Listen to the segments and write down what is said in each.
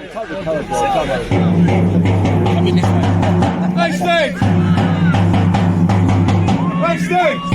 Hastings! Hastings!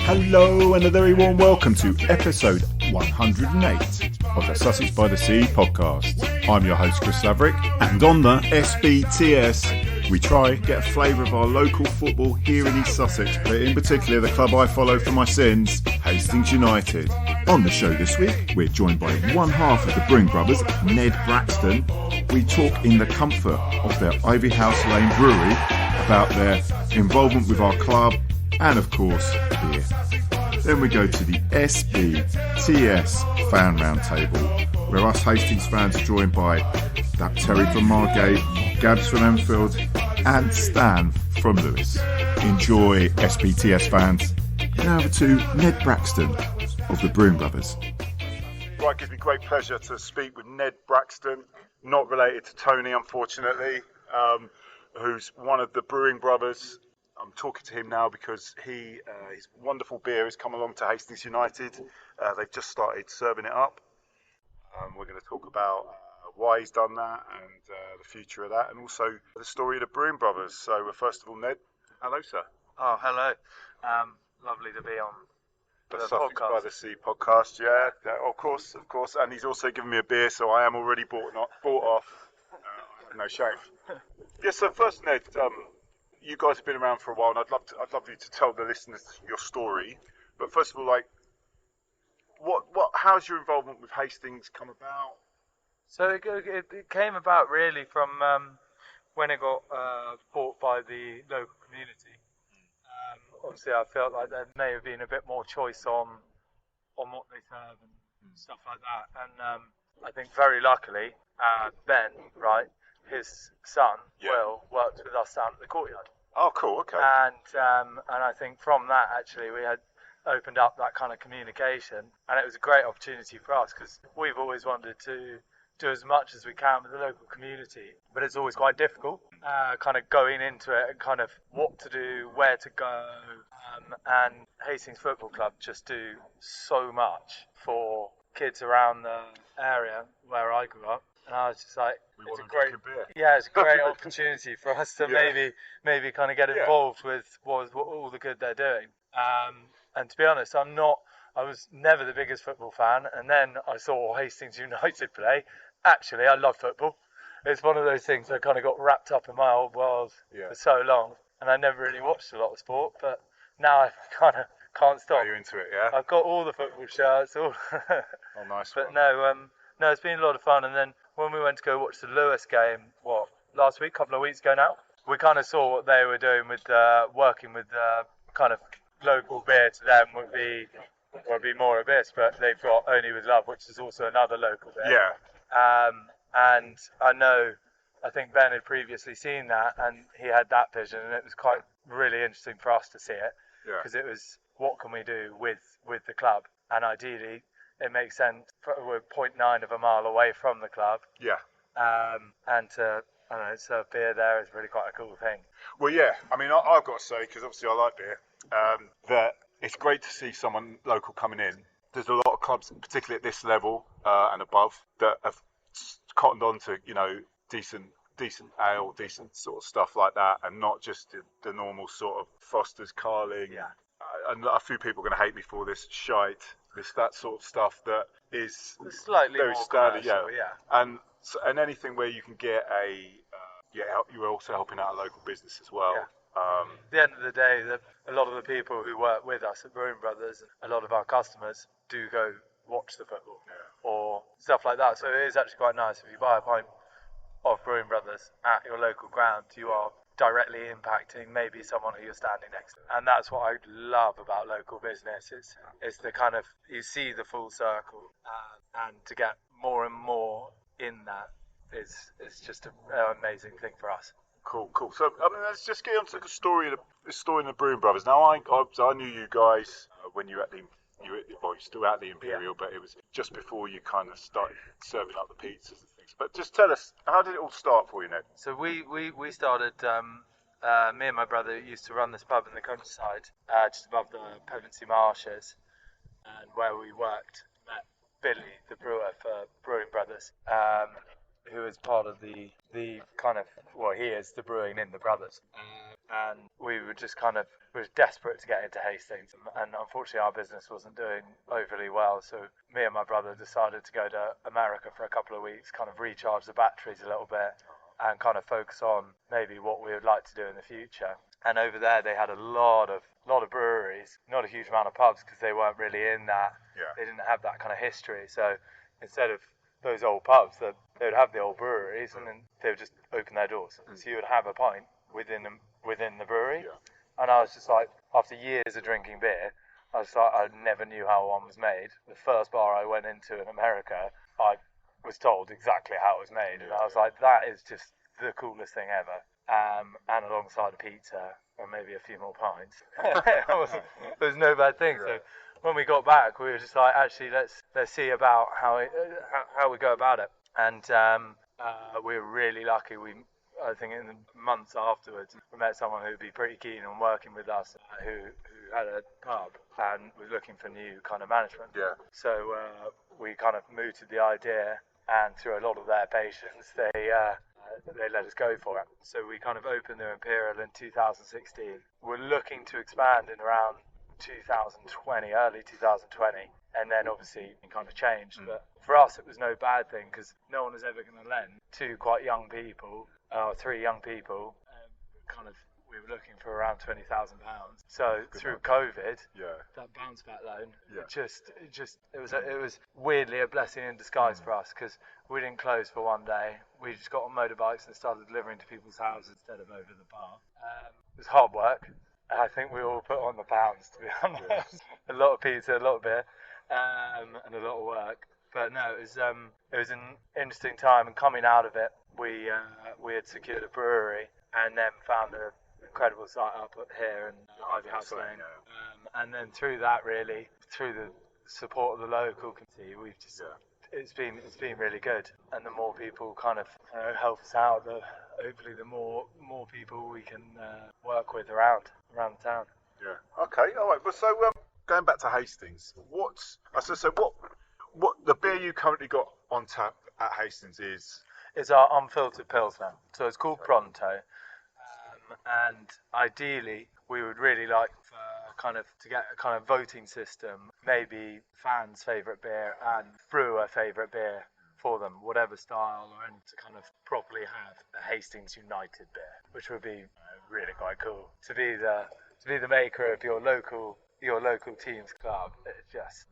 Hello and a very warm welcome to episode 108 of the Sussex by the Sea podcast. I'm your host Chris Laverick, and on the SBTS we try get a flavour of our local football here in East Sussex, but in particular the club I follow for my sins, Hastings United. On the show this week we're joined by one half of the Brewing Brothers, NED BRAXTON. We talk in the comfort of their Ivyhouse Lane Brewery about their involvement with our club and of course beer. Then we go to the SBTS FAN ROUNDTABLE, where us Hastings fans are joined by that Terry from Margate, Gabs from Enfield and Stan from Lewes. Enjoy, SBTS fans. Now over to Ned Braxton of the Brewing Brothers. Right, it gives me great pleasure to speak with Ned Braxton, not related to Tony unfortunately, who's one of the Brewing Brothers. I'm talking to him now because his wonderful beer has come along to Hastings United. They've just started serving it up. We're going to talk about why he's done that and the future of that, and also the story of the Brewing Brothers. So first of all, Ned, hello, sir. Oh, hello. Lovely to be on the Sussex podcast. by the Sea podcast. Yeah, of course. And he's also given me a beer, so I am already bought off. No shame. Yeah. So first, Ned. You guys have been around for a while, and I'd love you to tell the listeners your story. But first of all, how's your involvement with Hastings come about? So it came about really from when it got bought by the local community. Obviously, I felt like there may have been a bit more choice on what they serve and stuff like that. And I think very luckily, Ben, right, his son, Will, worked with us down at the courtyard. Oh, cool, okay. And I think from that, actually, we had opened up that kind of communication, and it was a great opportunity for us because we've always wanted to do as much as we can with the local community, but it's always quite difficult, kind of going into it and kind of what to do, where to go, and Hastings Football Club just do so much for kids around the area where I grew up. And I was just like, it's a great opportunity for us to maybe kind of get involved with what all the good they're doing. And to be honest, I was never the biggest football fan, and then I saw Hastings United play. Actually, I love football. It's one of those things that kind of got wrapped up in my old world for so long, and I never really watched a lot of sport, but now I kind of can't stop. Are you into it, yeah? I've got all the football shirts, all. Oh, nice. But no, it's been a lot of fun, and then when we went to go watch the Lewes game, last week, couple of weeks ago now, we kind of saw what they were doing with working with kind of local beer. To them would be more abyss, but they've got Only With Love, which is also another local beer. Yeah. And I think Ben had previously seen that, and he had that vision, and it was quite really interesting for us to see it, because it was what can we do with the club, and ideally it makes sense. We're 0.9 of a mile away from the club. Yeah. And to, serve beer there is really quite a cool thing. Well, yeah. I mean, I've got to say, because obviously I like beer, that it's great to see someone local coming in. There's a lot of clubs, particularly at this level and above, that have cottoned on to, decent ale, decent sort of stuff like that, and not just the normal sort of Foster's, Carling. Yeah. And a few people are going to hate me for this shite. That sort of stuff that is slightly very more standard, commercial, and anything where you can get you're also helping out a local business as well. At the end of the day, a lot of the people who work with us at Brewing Brothers, a lot of our customers do go watch the football or stuff like that. So it is actually quite nice if you buy a pint of Brewing Brothers at your local ground. You are directly impacting maybe someone who you're standing next to. And that's what I love about local business. It's the kind of, you see the full circle, and to get more and more in that is just an amazing thing for us. Cool. So, I mean, let's just get on to the story in the Brewing Brothers. Now, I knew you guys when you were at you're still at the Imperial, but it was just before you kind of started serving up the pizzas and things. But just tell us, how did it all start for you, Ned? So we started, me and my brother used to run this pub in the countryside, just above the Pevensey Marshes, and where we worked, met Billy, the brewer for Brewing Brothers, who is part of the kind of, well, he is the brewing in the Brothers. And we were just we were desperate to get into Hastings. And unfortunately our business wasn't doing overly well. So me and my brother decided to go to America for a couple of weeks, kind of recharge the batteries a little bit and kind of focus on maybe what we would like to do in the future. And over there they had a lot of breweries, not a huge amount of pubs because they weren't really in that. Yeah. They didn't have that kind of history. So instead of those old pubs, they would have the old breweries, and then they would just open their doors. So you would have a pint within the brewery. Yeah. And I was just like, after years of drinking beer, I was like, I never knew how one was made. The first bar I went into in America, I was told exactly how it was made, and I was like, that is just the coolest thing ever. And alongside a pizza and maybe a few more pints, it was no bad thing. So when we got back, we were just like, actually, let's see about how we go about it. And we were really lucky. I think in the months afterwards, we met someone who'd be pretty keen on working with us, who had a pub and was looking for new kind of management. Yeah. So we kind of mooted the idea, and through a lot of their patience, they let us go for it. So we kind of opened the Imperial in 2016. We're looking to expand in around 2020, early 2020, and then obviously it kind of changed. But for us, it was no bad thing because no one was ever going to lend two quite young people, three young people. We were looking for around £20,000. So through COVID, that bounce back loan, it was weirdly a blessing in disguise for us because we didn't close for one day. We just got on motorbikes and started delivering to people's houses instead of over the bar. It was hard work. I think we all put on the pounds, to be honest. A lot of pizza, a lot of beer, and a lot of work. But no, it was an interesting time. And coming out of it, we had secured a brewery and then found an incredible site up here in Ivyhouse Lane. And then through that, really, through the support of the local community, we've just it's been really good. And the more people kind of help us out, hopefully the more people we can work with around the town. Yeah. Okay. All right. Well, so going back to Hastings, what the beer you currently got on tap at Hastings is? It's our unfiltered Pilsner. So it's called Pronto. And ideally, we would really like to get a kind of voting system, maybe fans' favourite beer and brewer favourite beer for them, whatever style, and to kind of properly have a Hastings United beer, which would be really quite cool to be the maker of your local team's club. It's just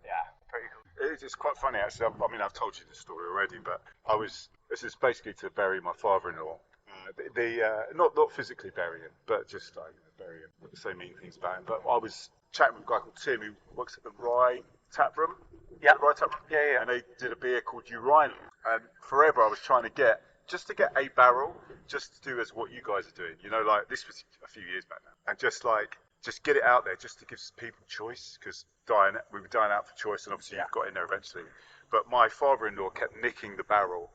pretty cool. It's quite funny actually. I mean, I've told you this story already, but this is basically to bury my father-in-law. Not physically bury him, but just bury him. So many things about him. But I was chatting with a guy called Tim who works at the Rye Tap Room. Yeah. Rye Tap Room. Yeah. And they did a beer called Urinal. And forever I was trying to get a barrel, just to do as what you guys are doing. You know, like this was a few years back now, and just get it out there, just to give people choice, because we were dying out for choice, and obviously you've got in there eventually. But my father-in-law kept nicking the barrel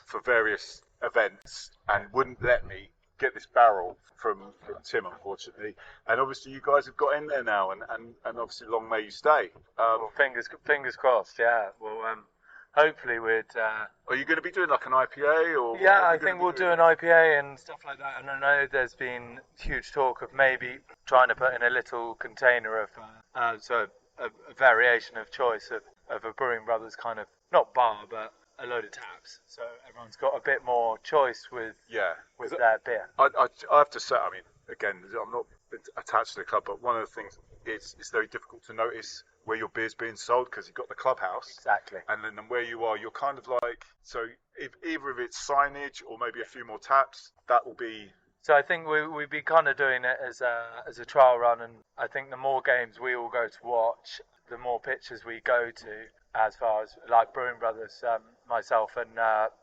for various events and wouldn't let me get this barrel from Tim, unfortunately. And obviously you guys have got in there now, and obviously long may you stay. Well, fingers crossed. Yeah. Well, hopefully we'd. Are you going to be doing like an IPA or? Yeah, I think we'll do an IPA and stuff like that. And I know there's been huge talk of maybe trying to put in a little container of a variation of choice of a Brewing Brothers kind of, not bar, but a load of taps, so everyone's got a bit more choice with their beer. I have to say, I mean, again, I'm not attached to the club, but one of the things it's very difficult to notice where your beer's being sold because you've got the clubhouse. Exactly. And then where you are, you're kind of like, so if either of it's signage or maybe a few more taps, that will be. So I think we'd be kind of doing it as a trial run, and I think the more games we all go to watch, the more pitches we go to, as far as like Brewing Brothers, myself and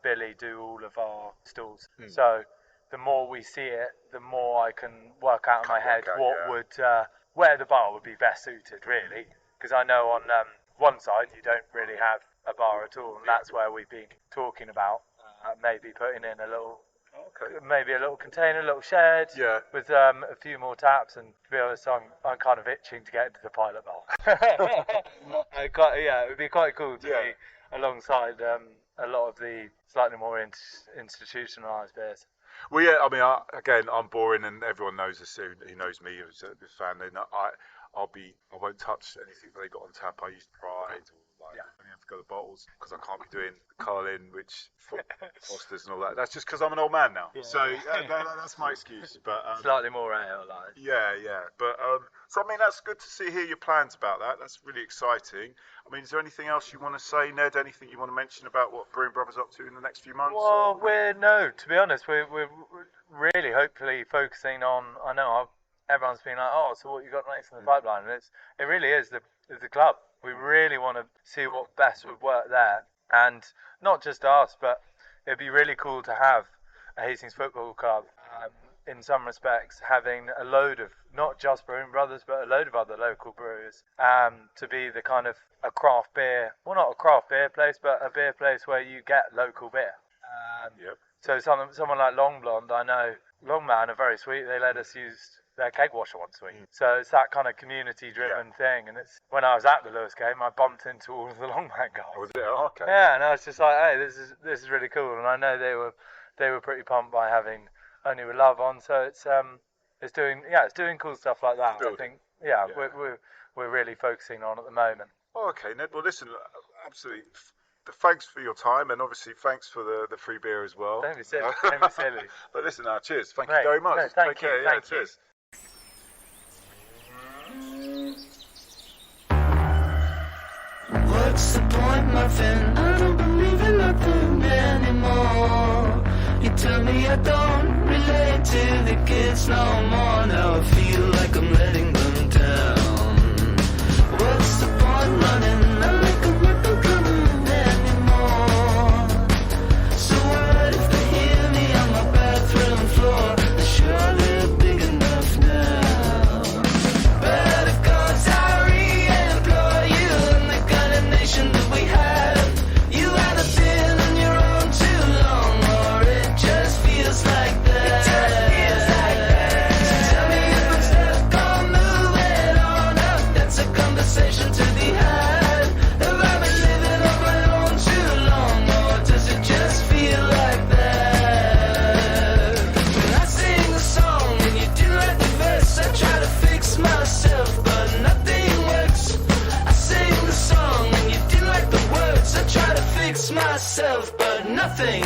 Billy do all of our stalls. So the more we see it, the more I can work out in my head where the bar would be best suited, really. Because I know on one side you don't really have a bar at all, and that's where we've been talking about maybe putting in a little container, a little shed with a few more taps. And to be honest, I'm kind of itching to get into the pilot bar. It would be quite cool to be alongside a lot of the slightly more institutionalised beers. Well, yeah, I mean, I'm boring, and everyone knows us who knows me as a fan. And I won't touch anything they got on tap. I use Pride. I only have to go to bottles because I can't be doing Carlin, which Foster's and all that. That's just because I'm an old man now. Yeah. So that's my excuse. But slightly more ale, like. Yeah. But so I mean, that's good to hear your plans about that. That's really exciting. I mean, is there anything else you want to say, Ned? Anything you want to mention about what Brewing Brothers up to in the next few months? Well, to be honest, we're really hopefully focusing on. I know everyone's been like, oh, so what you got next in the pipeline? And it really is the club. We really want to see what best would work there. And not just us, but it'd be really cool to have a Hastings Football Club, in some respects, having a load of, not just Brewing Brothers, but a load of other local brewers, to be the kind of a craft beer, well, not a craft beer place, but a beer place where you get local beer. So someone like Long Blonde, I know, Longman are very sweet. They let us use their keg washer once a week. So it's that kind of community-driven thing. And it's when I was at the Lewes game, I bumped into all of the Longman guys. Was it? Oh, okay. Yeah, and I was just like, hey, this is really cool. And I know they were pretty pumped by having Only With Love on. So it's doing cool stuff like that. I think we're really focusing on at the moment. Oh, okay, Ned. Well, listen, absolutely. Thanks for your time, and obviously thanks for the free beer as well. Don't be silly. But listen, cheers. Thank you very much. No, thank you. Cheers. What's the point, my friend? I don't believe in nothing anymore. You tell me I don't relate to the kids no more. Now I feel like I'm letting them down. What's the point running? I make a nothing coming anymore. So what if they hear me on my bathroom floor? They're surely big enough now. Better cause I re-employ you in the kind of nation that we have. You haven't been on your own too long, or it just feels like that. So tell me if I'm stuck or moving on up. That's a conversation to be had. Have I been living on my own too long, or does it just feel like that? When I sing a song and you do like the verse, I try to fix myself, but nothing works. I sing the song and you do like the words, I try to fix myself, but nothing.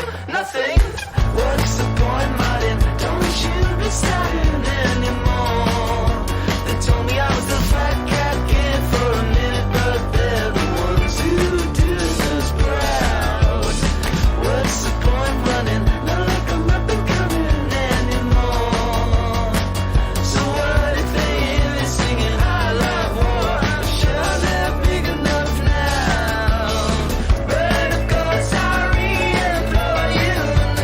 What's the point, Martin? Don't you be starting anymore. They told me I was the fat cat kid for a minute, but they're the ones who do us proud. What's the point running? Not like I'm up and coming anymore. So what if they hear me singing I love war? I'm sure they're big enough now. But of course I re-employ you in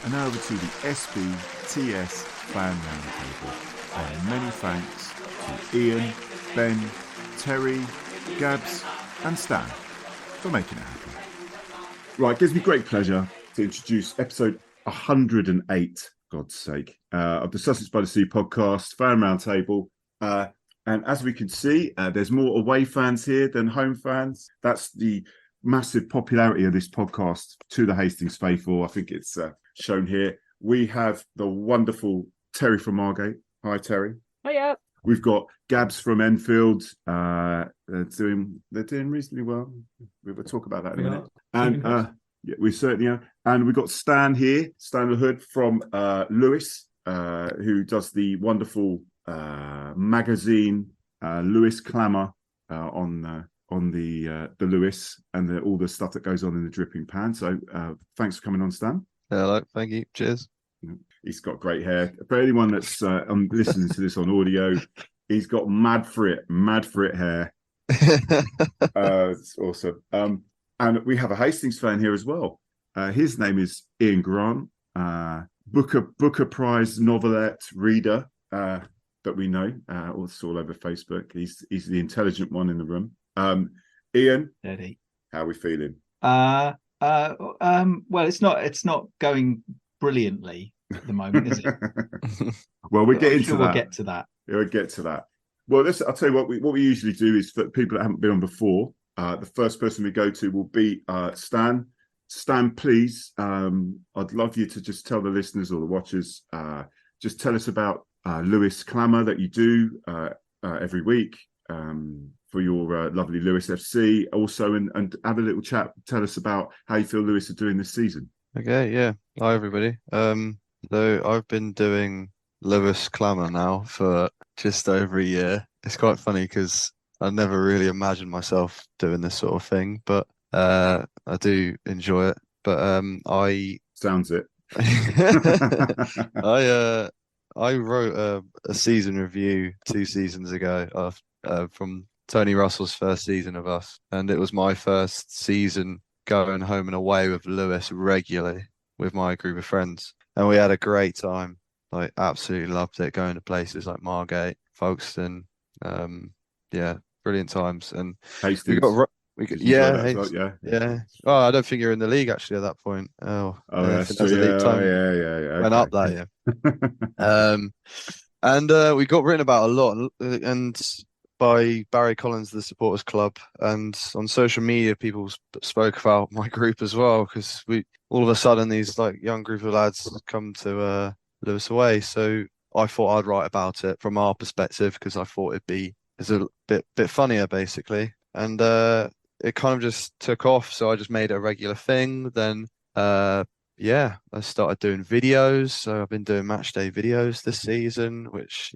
And now over to the SBTS Fan Roundtable. And many thanks to Ian, Ben, Terry, Gabs and Stan for making it happen. Right, it gives me great pleasure to introduce episode 108, God's sake, of the Sussex by the Sea podcast, Fan Roundtable. And as we can see, there's more away fans here than home fans. That's the massive popularity of this podcast to the Hastings faithful. I think it's shown here. We have the wonderful Terry from Margate. Hi, Terry. Hiya. We've got Gabs from Enfield. They're doing reasonably well. We'll talk about that in a minute. And yeah, we certainly are. And we've got Stan here, Stan Lahood from Lewes, who does the wonderful magazine Lewes Clamour on the Lewes and all the stuff that goes on in the dripping pan. So thanks for coming on, Stan. Hello, thank you. Cheers. He's got great hair. For anyone that's listening to this on audio, he's got mad for it hair. It's awesome. And we have a Hastings fan here as well. His name is Ian Grant, Booker Prize novelette reader that we know. It's all over Facebook. He's the intelligent one in the room. Ian, Eddie. how are we feeling? Well, it's not going brilliantly at the moment, is it? Well, we'll get into sure that. We'll get to that. Yeah, we'll get to that. Well, I'll tell you what we usually do is for people that haven't been on before, the first person we go to will be Stan. Stan, please, I'd love you to just tell the listeners or the watchers, just tell us about Lewes Clamour that you do every week for your lovely Lewes FC. Also, and have a little chat. Tell us about how you feel Lewes are doing this season. Okay, yeah. Hi, everybody. So I've been doing Lewes Clamour now for just over a year. It's quite funny because I never really imagined myself doing this sort of thing, but I do enjoy it. But I Sounds it. I wrote a season review 2 seasons ago from Tony Russell's first season of us, and it was my first season going home and away with Lewes regularly with my group of friends, and we had a great time. Like, absolutely loved it, going to places like Margate, Folkestone. Yeah, brilliant times. And Hastings. yeah. Oh, I don't think you're in the league actually at that point. That's true. Yeah. Went up that year. And we got written about a lot, and by Barry Collins, the supporters club, and on social media, people spoke about my group as well, because we all of a sudden these like young group of lads come to Lewes away. So I thought I'd write about it from our perspective, because I thought it's a bit funnier basically, and it kind of just took off. So I just made it a regular thing. Then I started doing videos. So I've been doing match day videos this season, which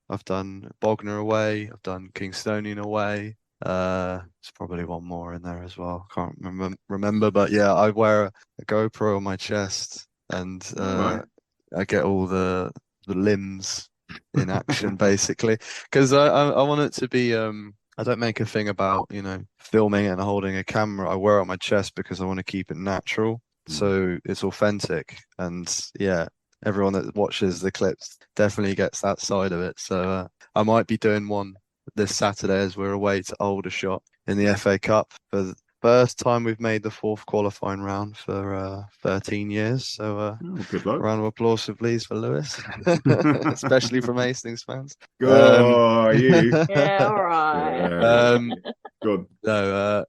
I've done Bognor away, I've done Kingstonian away. There's probably one more in there as well. Can't remember, but yeah, I wear a GoPro on my chest, and Right. I get all the limbs in action basically, because I want it to be. I don't make a thing about filming and holding a camera. I wear it on my chest because I want to keep it natural, so it's authentic. And yeah, everyone that watches the clips definitely gets that side of it. So I might be doing one this Saturday as we're away to Aldershot in the FA Cup for the first time. We've made the 4th qualifying round for 13 years. So Good luck. round of applause, please, for Lewes, especially from Hastings fans. Oh, you. Yeah, all right. Good. No,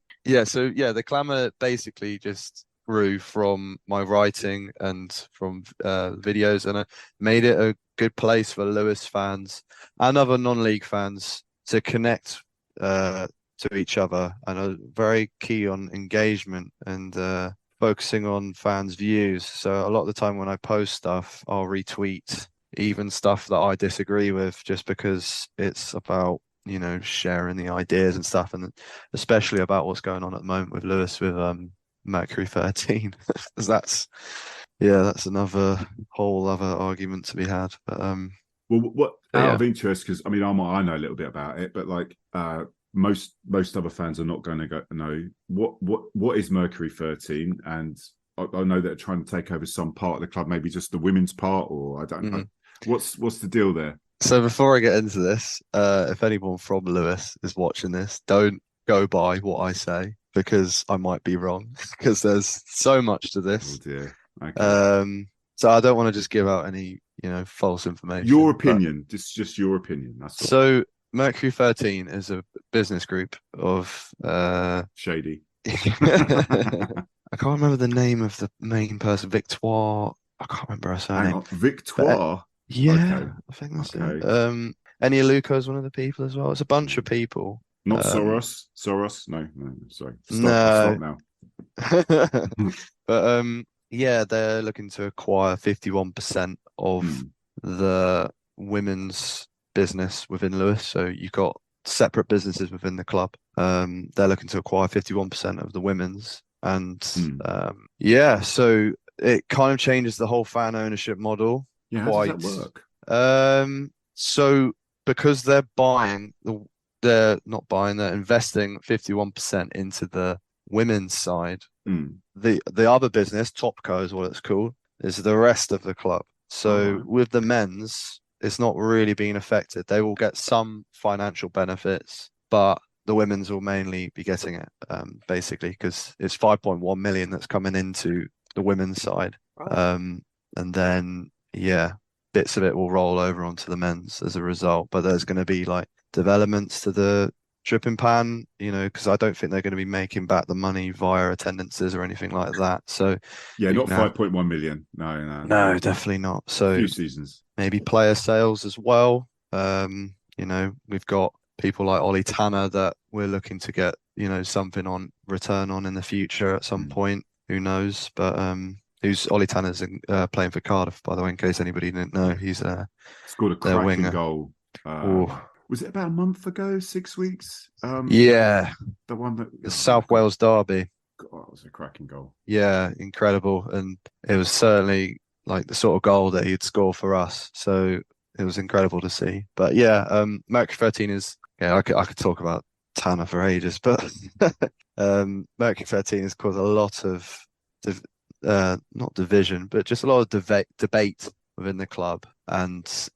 so the Clamour basically just grew from my writing and from videos, and I made it a good place for Lewes fans and other non-league fans to connect to each other, and are very key on engagement and focusing on fans' views. So a lot of the time when I post stuff, I'll retweet even stuff that I disagree with, just because it's about sharing the ideas and stuff, and especially about what's going on at the moment with Lewes with Mercury 13. that's another whole other argument to be had. But Well, what out of interest, because I know a little bit about it, but like most other fans are not going to know what is Mercury 13, and I know they're trying to take over some part of the club, maybe just the women's part, or I don't know. What's the deal there? So before I get into this, if anyone from Lewes is watching this, don't go by what I say because I might be wrong because there's so much to Oh this. dear. Okay. So I don't want to just give out any, false information. Your opinion, just your opinion. That's all. So Mercury 13 is a business group of Shady. I can't remember the name of the main person, Victoire. I can't remember her Hang surname. on, Victoire. Yeah, Okay. I think that's Okay. it. Enya Luca is one of the people as well. It's a bunch of people. Not Soros. Soros? No, sorry. No. Stop now. But yeah, they're looking to acquire 51% of the women's business within Lewes. So you've got separate businesses within the club. They're looking to acquire 51% of the women's. And yeah, so it kind of changes the whole fan ownership model. Yeah, how does that work? So because they're investing 51% into the women's side. The other business, Topco is what it's called, is the rest of the club. So with the men's, it's not really being affected. They will get some financial benefits, but the women's will mainly be getting it, basically, because it's 5.1 million that's coming into the women's side. And then, yeah, bits of it will roll over onto the men's as a result. But there's going to be like developments to the dripping pan, because I don't think they're going to be making back the money via attendances or anything like that. So yeah, not 5.1 million. No, definitely not. So a few seasons, maybe player sales as well. We've got people like Ollie Tanner that we're looking to get, something on return on in the future at some point. Who knows? But Ollie Tanner's playing for Cardiff, by the way, in case anybody didn't know. He's scored a cracking winger. goal. Was it about a month ago, 6 weeks? Yeah, the one the South Wales derby. God, that was a cracking goal. Yeah, incredible, and it was certainly like the sort of goal that he'd score for us. So it was incredible to see. But yeah, Mercury 13 is. Yeah, I could talk about Tanner for ages, but Mercury 13 has caused a lot of not division, but just a lot of debate within the club, and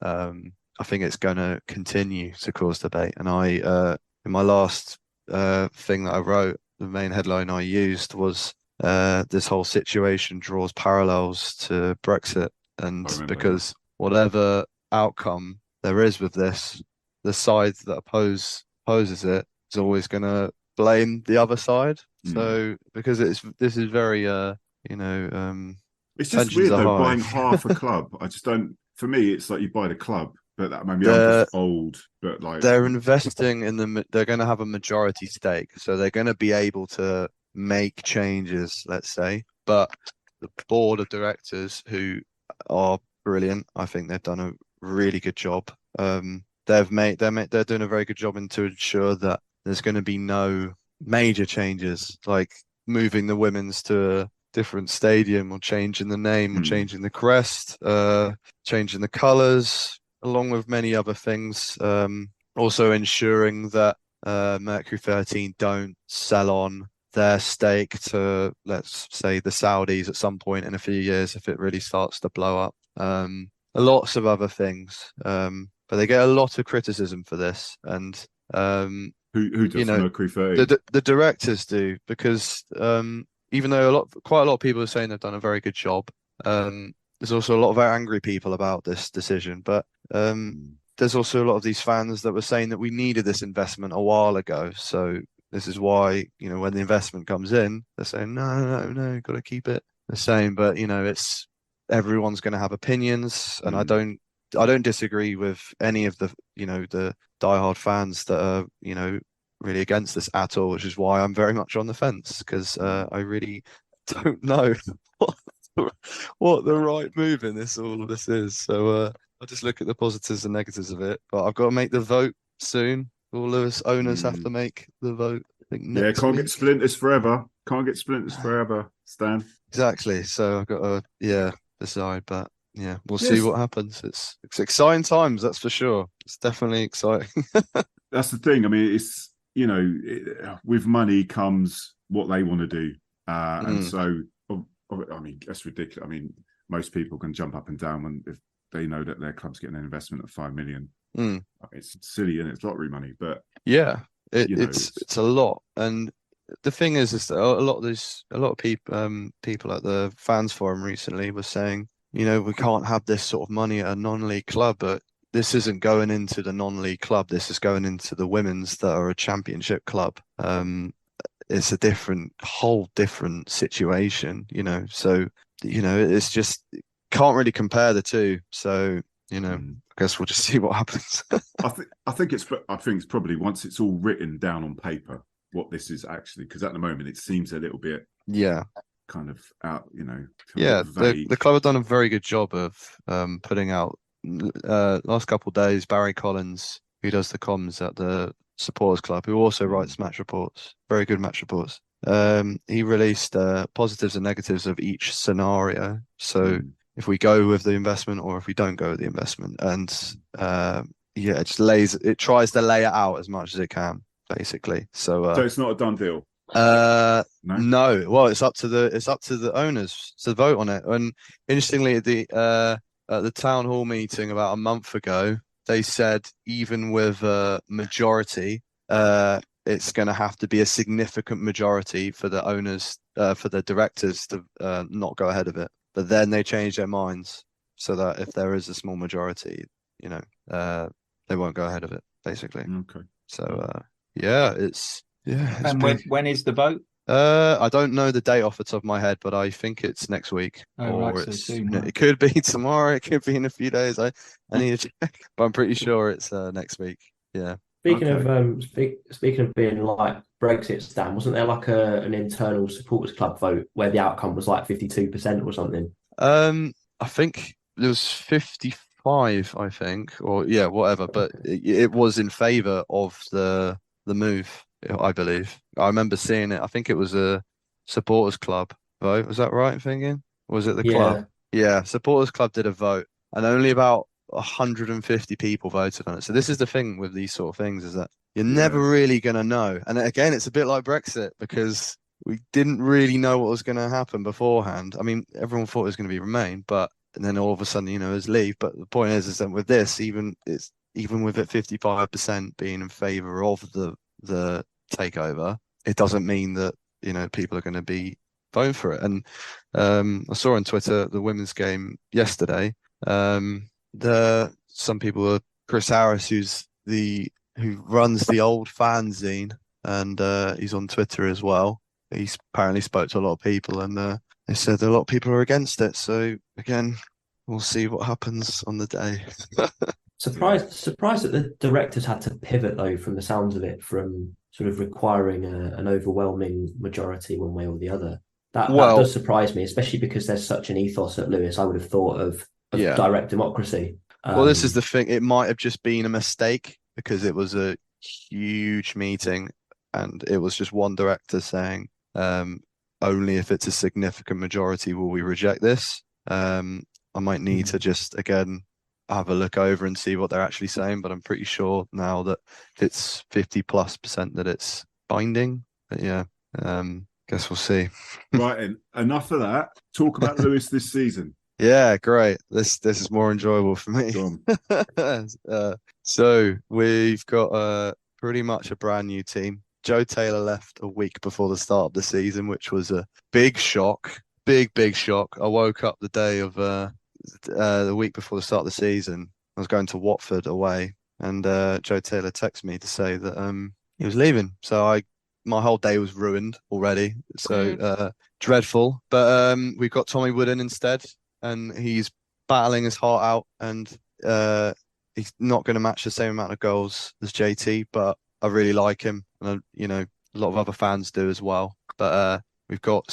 I think it's going to continue to cause debate. And I, in my last thing that I wrote, the main headline I used was this whole situation draws parallels to Brexit, and because whatever outcome there is with this, the side that opposes it is always going to blame the other side. So because this is very it's just weird though, buying half a club. I just don't. For me, it's like you buy the club, but that maybe I'm just old. But like they're investing in they're going to have a majority stake, so they're going to be able to make changes. Let's say, but the board of directors, who are brilliant, I think they've done a really good job. They're doing a very good job to ensure that there's going to be no major changes, like moving the women's to a different stadium, or changing the name, or changing the crest, changing the colours, along with many other things. Also ensuring that Mercury 13 don't sell on their stake to, let's say, the Saudis at some point in a few years if it really starts to blow up. Lots of other things. But they get a lot of criticism for this, and who does Mercury 13? The directors do, because even though quite a lot of people are saying they've done a very good job, there's also a lot of very angry people about this decision. But there's also a lot of these fans that were saying that we needed this investment a while ago. So this is why, when the investment comes in, they're saying no, got to keep it the same. But it's everyone's going to have opinions, and I don't disagree with any of the the diehard fans that are really against this at all, which is why I'm very much on the fence, because I really don't know what the right move in all of this is. So I'll just look at the positives and negatives of it. But I've got to make the vote soon. All Lewes owners have to make the vote. I think next week. Get splinters forever. Can't get splinters forever, Stan. Exactly. So I've got to decide, but. Yeah, we'll see what happens. It's exciting times, that's for sure. It's definitely exciting. That's the thing. I mean, it's with money comes what they want to do, and so I mean, that's ridiculous. I mean, most people can jump up and down if they know that their club's getting an investment of 5 million. Mm. I mean, it's silly and it's lottery money, but Yeah, it's a lot. And the thing is that a lot of people at the fans forum recently were saying, we can't have this sort of money at a non-league club, but this isn't going into the non-league club. This is going into the women's that are a championship club. It's a whole different situation, So, it's just can't really compare the two. So, I guess we'll just see what happens. I think it's probably once it's all written down on paper what this is actually, because at the moment it seems a little bit kind of out, vague. The club have done a very good job of putting out last couple of days. Barry Collins, who does the comms at the supporters club, who also writes match reports, very good match reports. He released positives and negatives of each scenario. So if we go with the investment or if we don't go with the investment, and it tries to lay it out as much as it can, basically. So it's not a done deal. No. Well, it's up to the owners to vote on it. And interestingly, at the town hall meeting about a month ago, they said even with a majority, it's going to have to be a significant majority for the owners, for the directors to not go ahead of it. But then they changed their minds so that if there is a small majority, they won't go ahead of it, basically. Okay. So And when is the vote? I don't know the date off the top of my head, but I think it's next week. So soon, it could be tomorrow, it could be in a few days. I need to check, but I'm pretty sure it's next week. Yeah. Speaking of being like Brexit, Stan, wasn't there like an internal supporters club vote where the outcome was like 52% or something? I think there was 55, I think, or whatever. But it was in favour of the move, I believe. I remember seeing it. I think it was a supporters club vote. Was that right? I'm thinking, or was it the club? Yeah, supporters club did a vote, and only about 150 people voted on it. So this is the thing with these sort of things, is that you're never really going to know. And again, it's a bit like Brexit, because we didn't really know what was going to happen beforehand. I mean, everyone thought it was going to be Remain, and then all of a sudden, it was Leave. But the point is that with this, even with it 55% being in favour of the takeover, it doesn't mean that people are going to be voting for it. And I saw on Twitter the women's game yesterday. Some people are Chris Harris, who runs the old fanzine, and he's on Twitter as well. He's apparently spoke to a lot of people, and they said a lot of people are against it. So again, we'll see what happens on the day. Surprised that the directors had to pivot though, from the sounds of it, from sort of requiring an overwhelming majority one way or the other. That does surprise me, especially because there's such an ethos at Lewes. I would have thought of direct democracy. Well, this is the thing. It might have just been a mistake, because it was a huge meeting and it was just one director saying, only if it's a significant majority will we reject this. I might need to just, again, have a look over and see what they're actually saying, but I'm pretty sure now that it's 50+% that it's binding. But guess we'll see. Right, and enough of that. Talk about Lewes this season. Yeah, great. This is more enjoyable for me. So we've got pretty much a brand new team. Joe Taylor left a week before the start of the season, which was a big shock. Big shock. I woke up the day of the week before the start of the season. I was going to Watford away, and Joe Taylor texted me to say that he was leaving. So my whole day was ruined already. So dreadful. But we've got Tommy Wooden instead, and he's battling his heart out, and he's not going to match the same amount of goals as JT, but I really like him, and a lot of other fans do as well. But we've got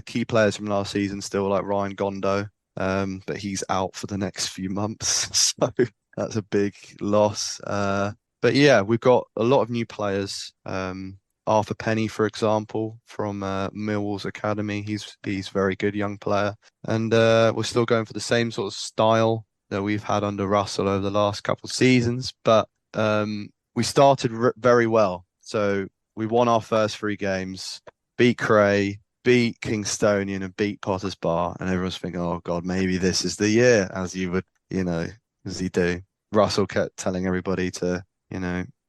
key players from last season still, like Ryan Gondo, but he's out for the next few months, so that's a big loss. But yeah, we've got a lot of new players. Arthur Penny, for example, from Millwall's academy. He's very good young player, and we're still going for the same sort of style that we've had under Russell over the last couple of seasons. But we started very well. So we won our first 3 games, beat Cray, beat Kingstonian and beat Potter's Bar, and everyone's thinking, oh God, maybe this is the year, as you would, as you do. Russell kept telling everybody to,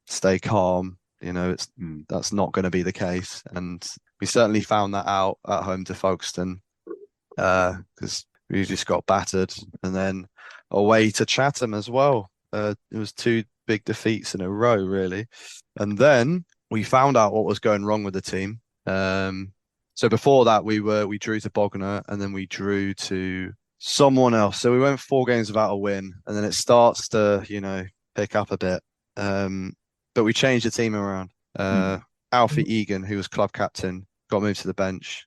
stay calm. That's not going to be the case. And we certainly found that out at home to Folkestone, because we just got battered. And then away to Chatham as well. It was 2 big defeats in a row, really. And then we found out what was going wrong with the team. So before that, we drew to Bognor, and then we drew to someone else. So we went 4 games without a win, and then it starts to, pick up a bit. But we changed the team around. Alfie Egan, who was club captain, got moved to the bench.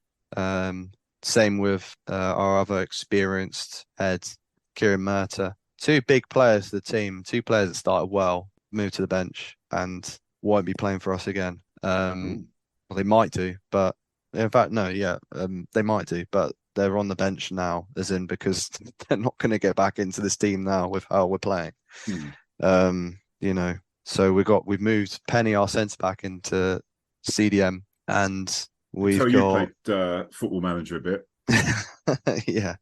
Same with our other experienced head, Kieran Murta. 2 big players to the team, 2 players that started well, moved to the bench and won't be playing for us again. Well, they might do, but in fact, no, they might do, but they're on the bench now, as in because they're not going to get back into this team now with how we're playing. So we've moved Penny, our centre back, into CDM, and we've got. You played Football Manager a bit. Yeah,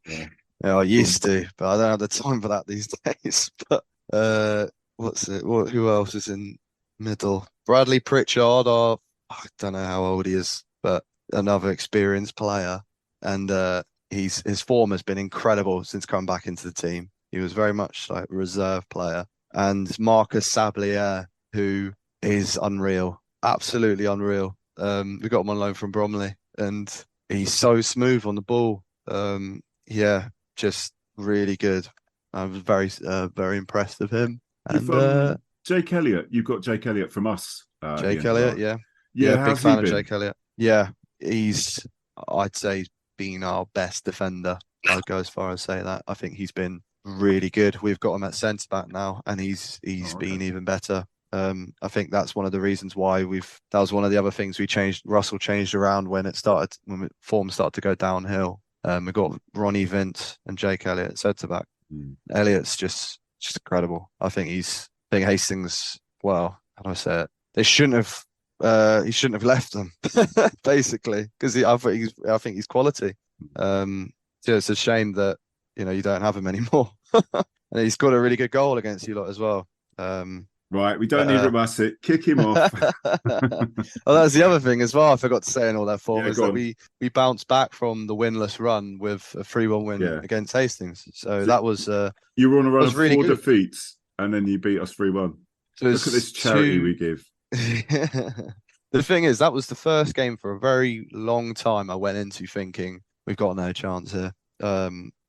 I used to, but I don't have the time for that these days. But who else is in middle? Bradley Pritchard, I don't know how old he is, but another experienced player, and his form has been incredible since coming back into the team. He was very much like a reserve player. And Marcus Sablier, who is unreal, absolutely unreal. We got him on loan from Bromley, and he's so smooth on the ball. Just really good. I was very, very impressed with him. And Jake Elliott, you've got Jake Elliott from us. Jake Elliott, yeah, big fan of Jake Elliott. Yeah, I'd say he's been our best defender. I'd go as far as say that. I think he's been really good. We've got him at centre back now, and he's been even better. I think that's one of the reasons why that was one of the other things we changed. Russell changed around when form started to go downhill. We got Ronnie Vince and Jake Elliott at centre back. Elliott's just incredible. I think Hastings. Well, how do I say it? They shouldn't have. He shouldn't have left them, basically, because I think he's quality. It's a shame that you don't have him anymore. And he's got a really good goal against you lot as well. Right, we don't need Ramasic. Kick him off. Well, that's the other thing as well. I forgot to say in all that form is that we bounced back from the winless run with a 3-1 win against Hastings. So that was you were on a run of really 4 good. defeats, and then you beat us 3-1. So look at this charity we give. The thing is, that was the first game for a very long time I went into thinking we've got no chance here.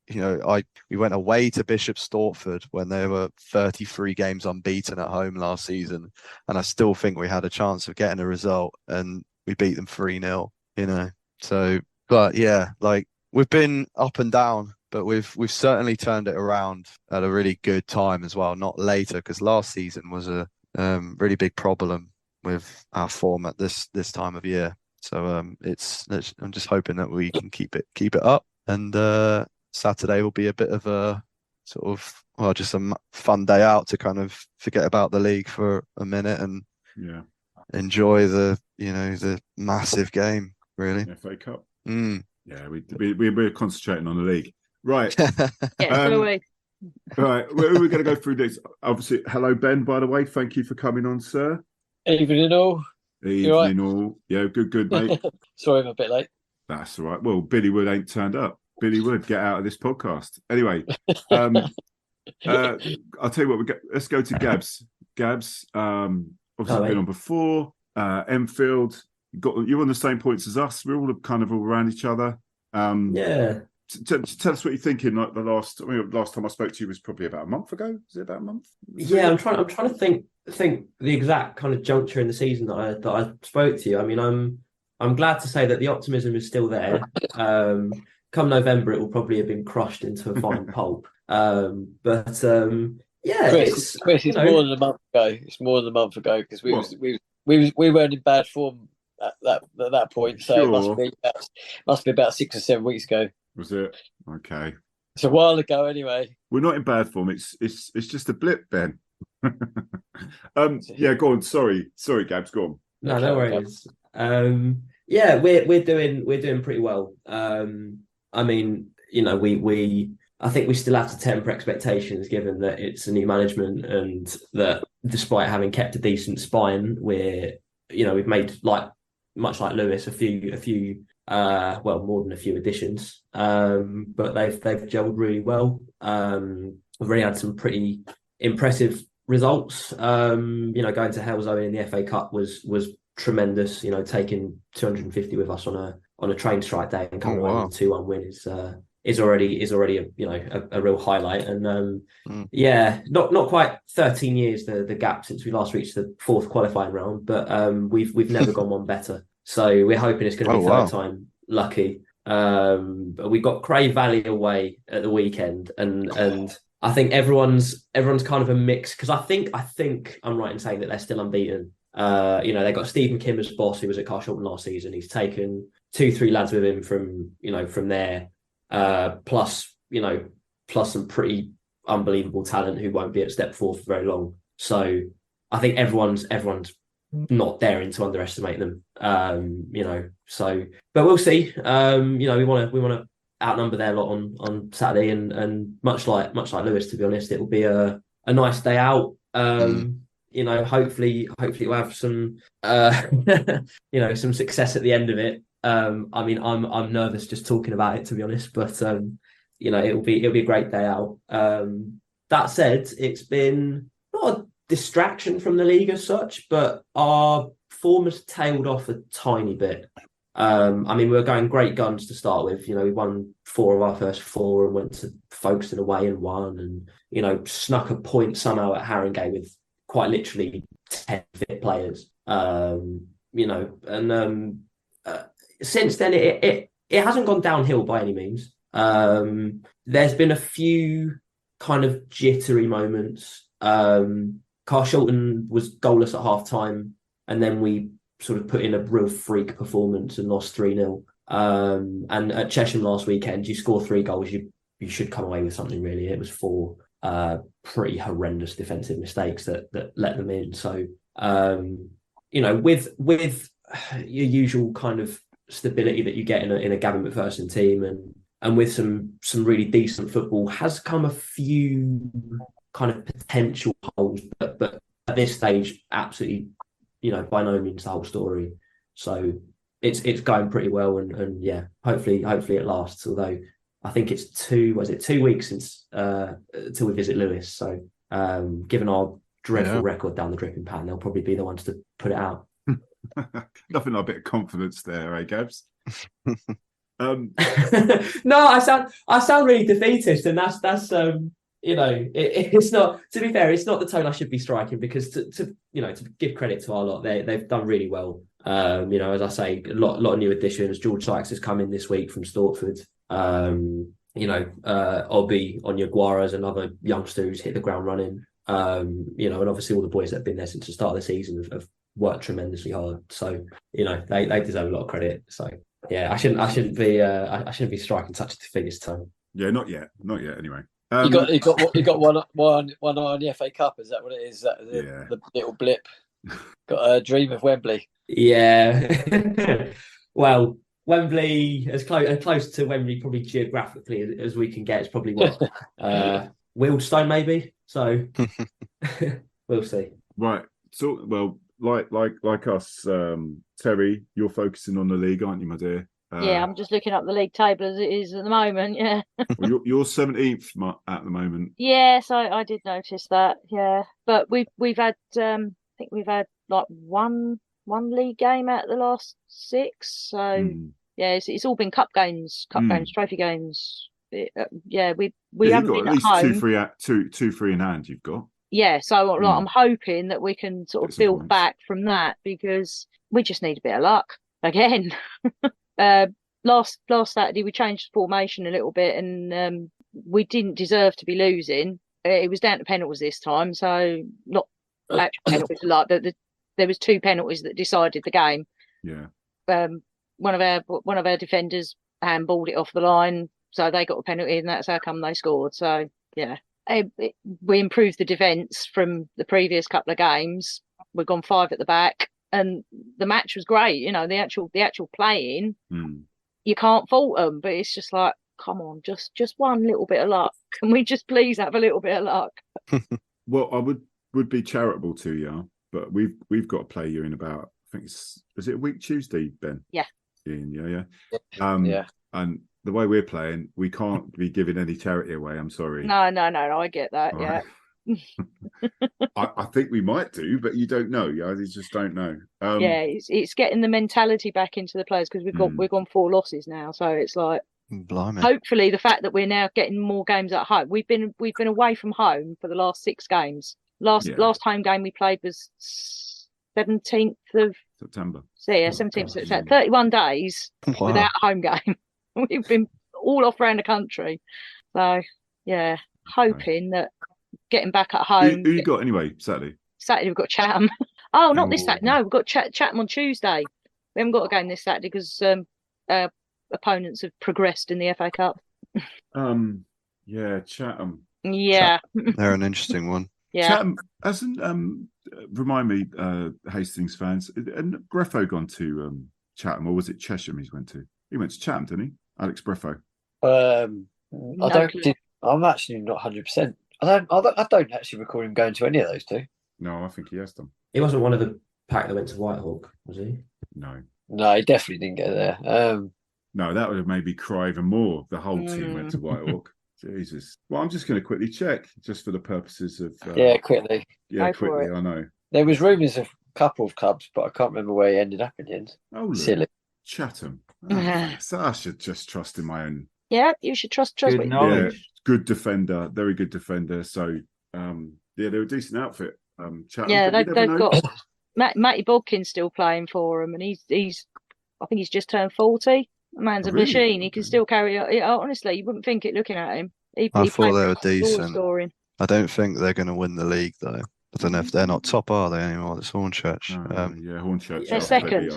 We went away to Bishop Stortford when they were 33 games unbeaten at home last season, and I still think we had a chance of getting a result, and we beat them 3-0. So, but yeah, like we've been up and down, but we've certainly turned it around at a really good time as well. Not later, because last season was a really big problem with our form at this time of year. So I'm just hoping that we can keep it up, and Saturday will be a bit of a sort of just a fun day out to kind of forget about the league for a minute and enjoy the massive game, really. FA Cup. Yeah, we're concentrating on the league, right? Go away. Right, we're going to go through this. Obviously, hello Ben. By the way, thank you for coming on, sir. Evening all. Evening all. Yeah, good mate. Sorry, I'm a bit late. That's all right. Well, Billy Wood ain't turned up. Billy Wood, get out of this podcast. Anyway, I'll tell you what. Let's go to Gabs. Gabs, obviously been on before. Enfield, you're on the same points as us. We're all kind of all around each other. Yeah. Tell us what you're thinking. Like last time I spoke to you was probably about a month ago. Is it about a month? Yeah, I'm trying to think the exact kind of juncture in the season that I spoke to you. I mean, I'm glad to say that the optimism is still there. Come November, it will probably have been crushed into a fine pulp. Yeah, Chris, it's more than a month ago. It's more than a month ago because we weren't in bad form at that point. So it must be about 6 or 7 weeks ago. Was it? Okay. It's a while ago, anyway. We're not in bad form. It's just a blip, Ben. Yeah, go on. Sorry, Gabs. Go on. No worries. Yeah, we're doing pretty well. I mean, you know, I think we still have to temper expectations given that it's a new management and that despite having kept a decent spine, we've made much like Lewes a few more than a few additions. But they've gelled really well. We've already had some pretty impressive results. Going to Halesowen in the FA Cup was tremendous. You know, taking 250 with us on a train strike day and coming away with a 2-1 win is already a real highlight. And not quite 13 years the gap since we last reached the fourth qualifying round, but we've never gone one better. So we're hoping it's going to be third time lucky. But we got Cray Valley away at the weekend, and I think everyone's kind of a mix because I think I'm right in saying that they're still unbeaten. They got Stephen Kim as boss, who was at Carshalton last season. He's taken 2-3 lads with him from there, plus some pretty unbelievable talent who won't be at step 4 for very long. So I think everyone's not daring to underestimate them. But we'll see. We want to outnumber their lot on Saturday, and much like Lewes, to be honest, it will be a nice day out. Hopefully we'll have some some success at the end of it. I'm nervous just talking about it, to be honest, but it'll be a great day out. That said, it's been not a distraction from the league as such, but our form has tailed off a tiny bit. We were going great guns to start with. We won 4 of our first 4 and went to Folkestone away and won, and snuck a point somehow at Haringey with quite literally 10 fit players. Since then it hasn't gone downhill by any means. There's been a few kind of jittery moments. Carshalton was goalless at half time, and then we sort of put in a real freak performance and lost 3-0. And at Chesham last weekend, you score 3 goals, you should come away with something really. It was 4 pretty horrendous defensive mistakes that let them in. So with your usual kind of stability that you get in a Gavin McPherson team, and with some really decent football, has come a few kind of potential holes, but at this stage, absolutely, by no means the whole story. So it's going pretty well, and hopefully it lasts. Although I think it's 2 weeks since till we visit Lewes. So given our dreadful record down the dripping pan, they'll probably be the ones to put it out. Nothing like a bit of confidence there, Gabs? No, I sound really defeatist, and that's it's not. To be fair, it's not the tone I should be striking, because to give credit to our lot, they've done really well. As I say, a lot of new additions. George Sykes has come in this week from Stortford. Obi on Yaguaras and other youngsters hit the ground running. And obviously all the boys that have been there since the start of the season have worked tremendously hard. So they deserve a lot of credit. So yeah, I shouldn't be striking such a defeatist tone. Yeah, not yet anyway. You got one eye on the FA Cup. Is that what it is? The little blip. Got a dream of Wembley. Yeah. Well, Wembley, as close to Wembley probably geographically as we can get, is probably what Wealdstone maybe. So we'll see. Right. So like us, Terry, you're focusing on the league, aren't you, my dear? Yeah, I'm just looking up the league table as it is at the moment. Yeah. Well, you're 17th at the moment. Yes, I did notice that. Yeah, but we've had I think we've had like one league game out of the last 6. So yeah, it's all been cup games, trophy games. We haven't been at least at home. two free in hand. You've got. Yeah, so I'm hoping that we can sort of build back from that, because we just need a bit of luck again. Last Saturday we changed the formation a little bit, and we didn't deserve to be losing. It was down to penalties this time, so not actual penalties. Like there was 2 penalties that decided the game. Yeah. One of our defenders handballed it off the line, so they got a penalty, and that's how come they scored. So yeah, we improved the defence from the previous couple of games. We've gone 5 at the back. and the match was great. You know, the actual playing, Mm. you can't fault them. But it's just like, come on, just one little bit of luck. Can we just please have a little bit of luck? Well, I would be charitable to you, but we've got to play you in about, I think is it a week Tuesday, Ben? Yeah. Yeah. Yeah. And the way we're playing, we can't be giving any charity away. I'm sorry. No, I get that. All Yeah. right. I think we might do, but you don't know. Yeah, you just don't know. Yeah, it's getting the mentality back into the players, because we've gone 4 losses now, so it's like, Blimey. hopefully the fact that we're now getting more games at home. We've been away from home for the last 6 games. Last home game we played was 17th of September. So yeah, 17th of September. 31 days without a home game. We've been all off around the country. So yeah, hoping that getting back at home. Who you got anyway? Saturday we've got Chatham. Oh, not this Saturday. No, we've got Chatham on Tuesday. We haven't got a game this Saturday because opponents have progressed in the FA Cup. Yeah, Chatham. Yeah, they're an interesting one. Yeah, Chatham hasn't. Remind me, Hastings fans. And Greffo gone to Chatham, or was it Chesham? He went to. He went to Chatham, didn't he? Alex Greffo. I'm actually not 100%. I don't actually recall him going to any of those two. No, I think he has done. He wasn't one of the pack that went to Whitehawk, was he? No, he definitely didn't get there. No, that would have made me cry even more. If the whole team went to Whitehawk. Jesus. Well, I'm just going to quickly check, just for the purposes of. Quickly. Yeah, quickly. I know. There was rumours of a couple of clubs, but I can't remember where he ended up in the end. Oh, look. Silly. Chatham. So I should just trust in my own. Yeah, you should trust Good knowledge. Yeah, good defender, very good defender. So, they're a decent outfit. Chatham, yeah, they've got Matty Bodkin's still playing for him, and he's I think he's just turned 40. The man's a machine. He can still carry on. Honestly, you wouldn't think it looking at him. I thought they were decent. Scoring. I don't think they're going to win the league, though. I don't know if they're not top, are they anymore? It's Hornchurch. Hornchurch. They're second.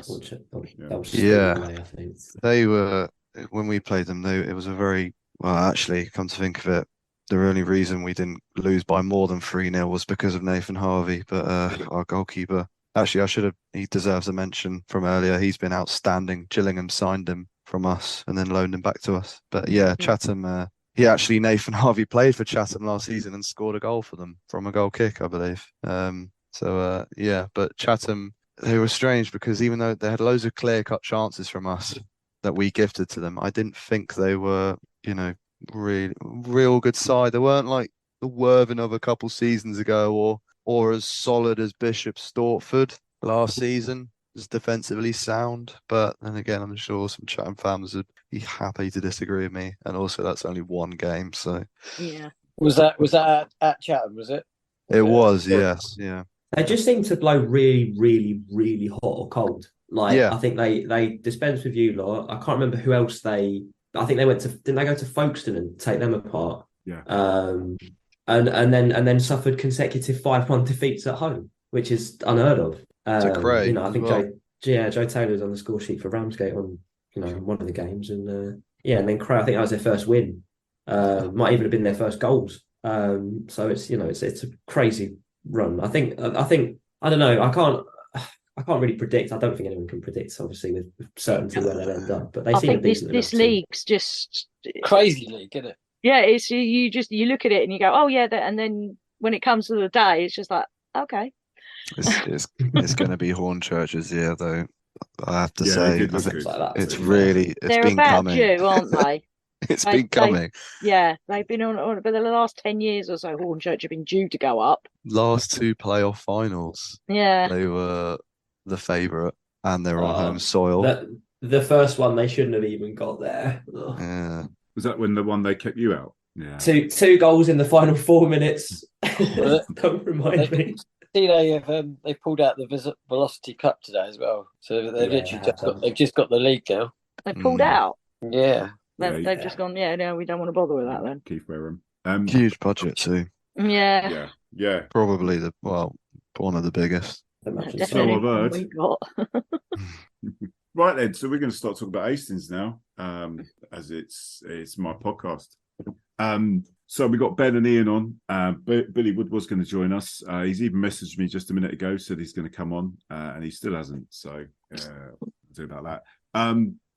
They were, when we played them, it was a very, well, actually, come to think of it, the only reason we didn't lose by more than 3-0 was because of Nathan Harvey, but our goalkeeper, actually, he deserves a mention from earlier. He's been outstanding. Gillingham signed him from us and then loaned him back to us. But yeah, Chatham, Nathan Harvey played for Chatham last season and scored a goal for them from a goal kick, I believe. But Chatham, they were strange because even though they had loads of clear-cut chances from us that we gifted to them, I didn't think they were, really real good side. They weren't like the Worthing of a couple seasons ago or as solid as Bishop Stortford last season. Defensively sound, but then again, I'm sure some Chatham fans would be happy to disagree with me. And also, that's only one game, so yeah. Was that at Chatham? Was it? It was, yes, yeah. They just seem to blow really, really, really hot or cold. I think they dispense with you lot. I can't remember who else I think they went to. Didn't they go to Folkestone and take them apart? Yeah. And then suffered consecutive 5-1 defeats at home, which is unheard of. To Craig, I think Joe Taylor's on the score sheet for Ramsgate on one of the games, and and then Craig, I think that was their first win. Might even have been their first goals. So it's it's a crazy run. I think I don't know. I can't really predict. I don't think anyone can predict, obviously, with certainty where they'll end up. But they seem this league's just crazy league, isn't it? Yeah, it's you look at it and you go, oh yeah, and then when it comes to the day, it's just like, okay. It's going to be Hornchurch's year, though. I have to say, it's they're been about coming. due, aren't they? It's been coming. They've been on for the last 10 years or so. Hornchurch have been due to go up. Last 2 playoff finals. Yeah, they were the favourite, and they were on home soil. The first one they shouldn't have even got there. Yeah. Was that when the one they kept you out? Yeah. Two goals in the final 4 minutes. Don't remind me. See, they pulled out the Velocity Cup today as well, so they've literally just got the league now. They pulled out. Yeah, they've just gone. Yeah, no, we don't want to bother with that then. Keith Wareham. Huge budget too. Yeah. Probably one of the biggest. So I've heard. Right then, so we're going to start talking about Hastings now, as it's my podcast. So we got Ben and Ian on. Billy Wood was going to join us. He's even messaged me just a minute ago, said he's going to come on, and he still hasn't. So do about that.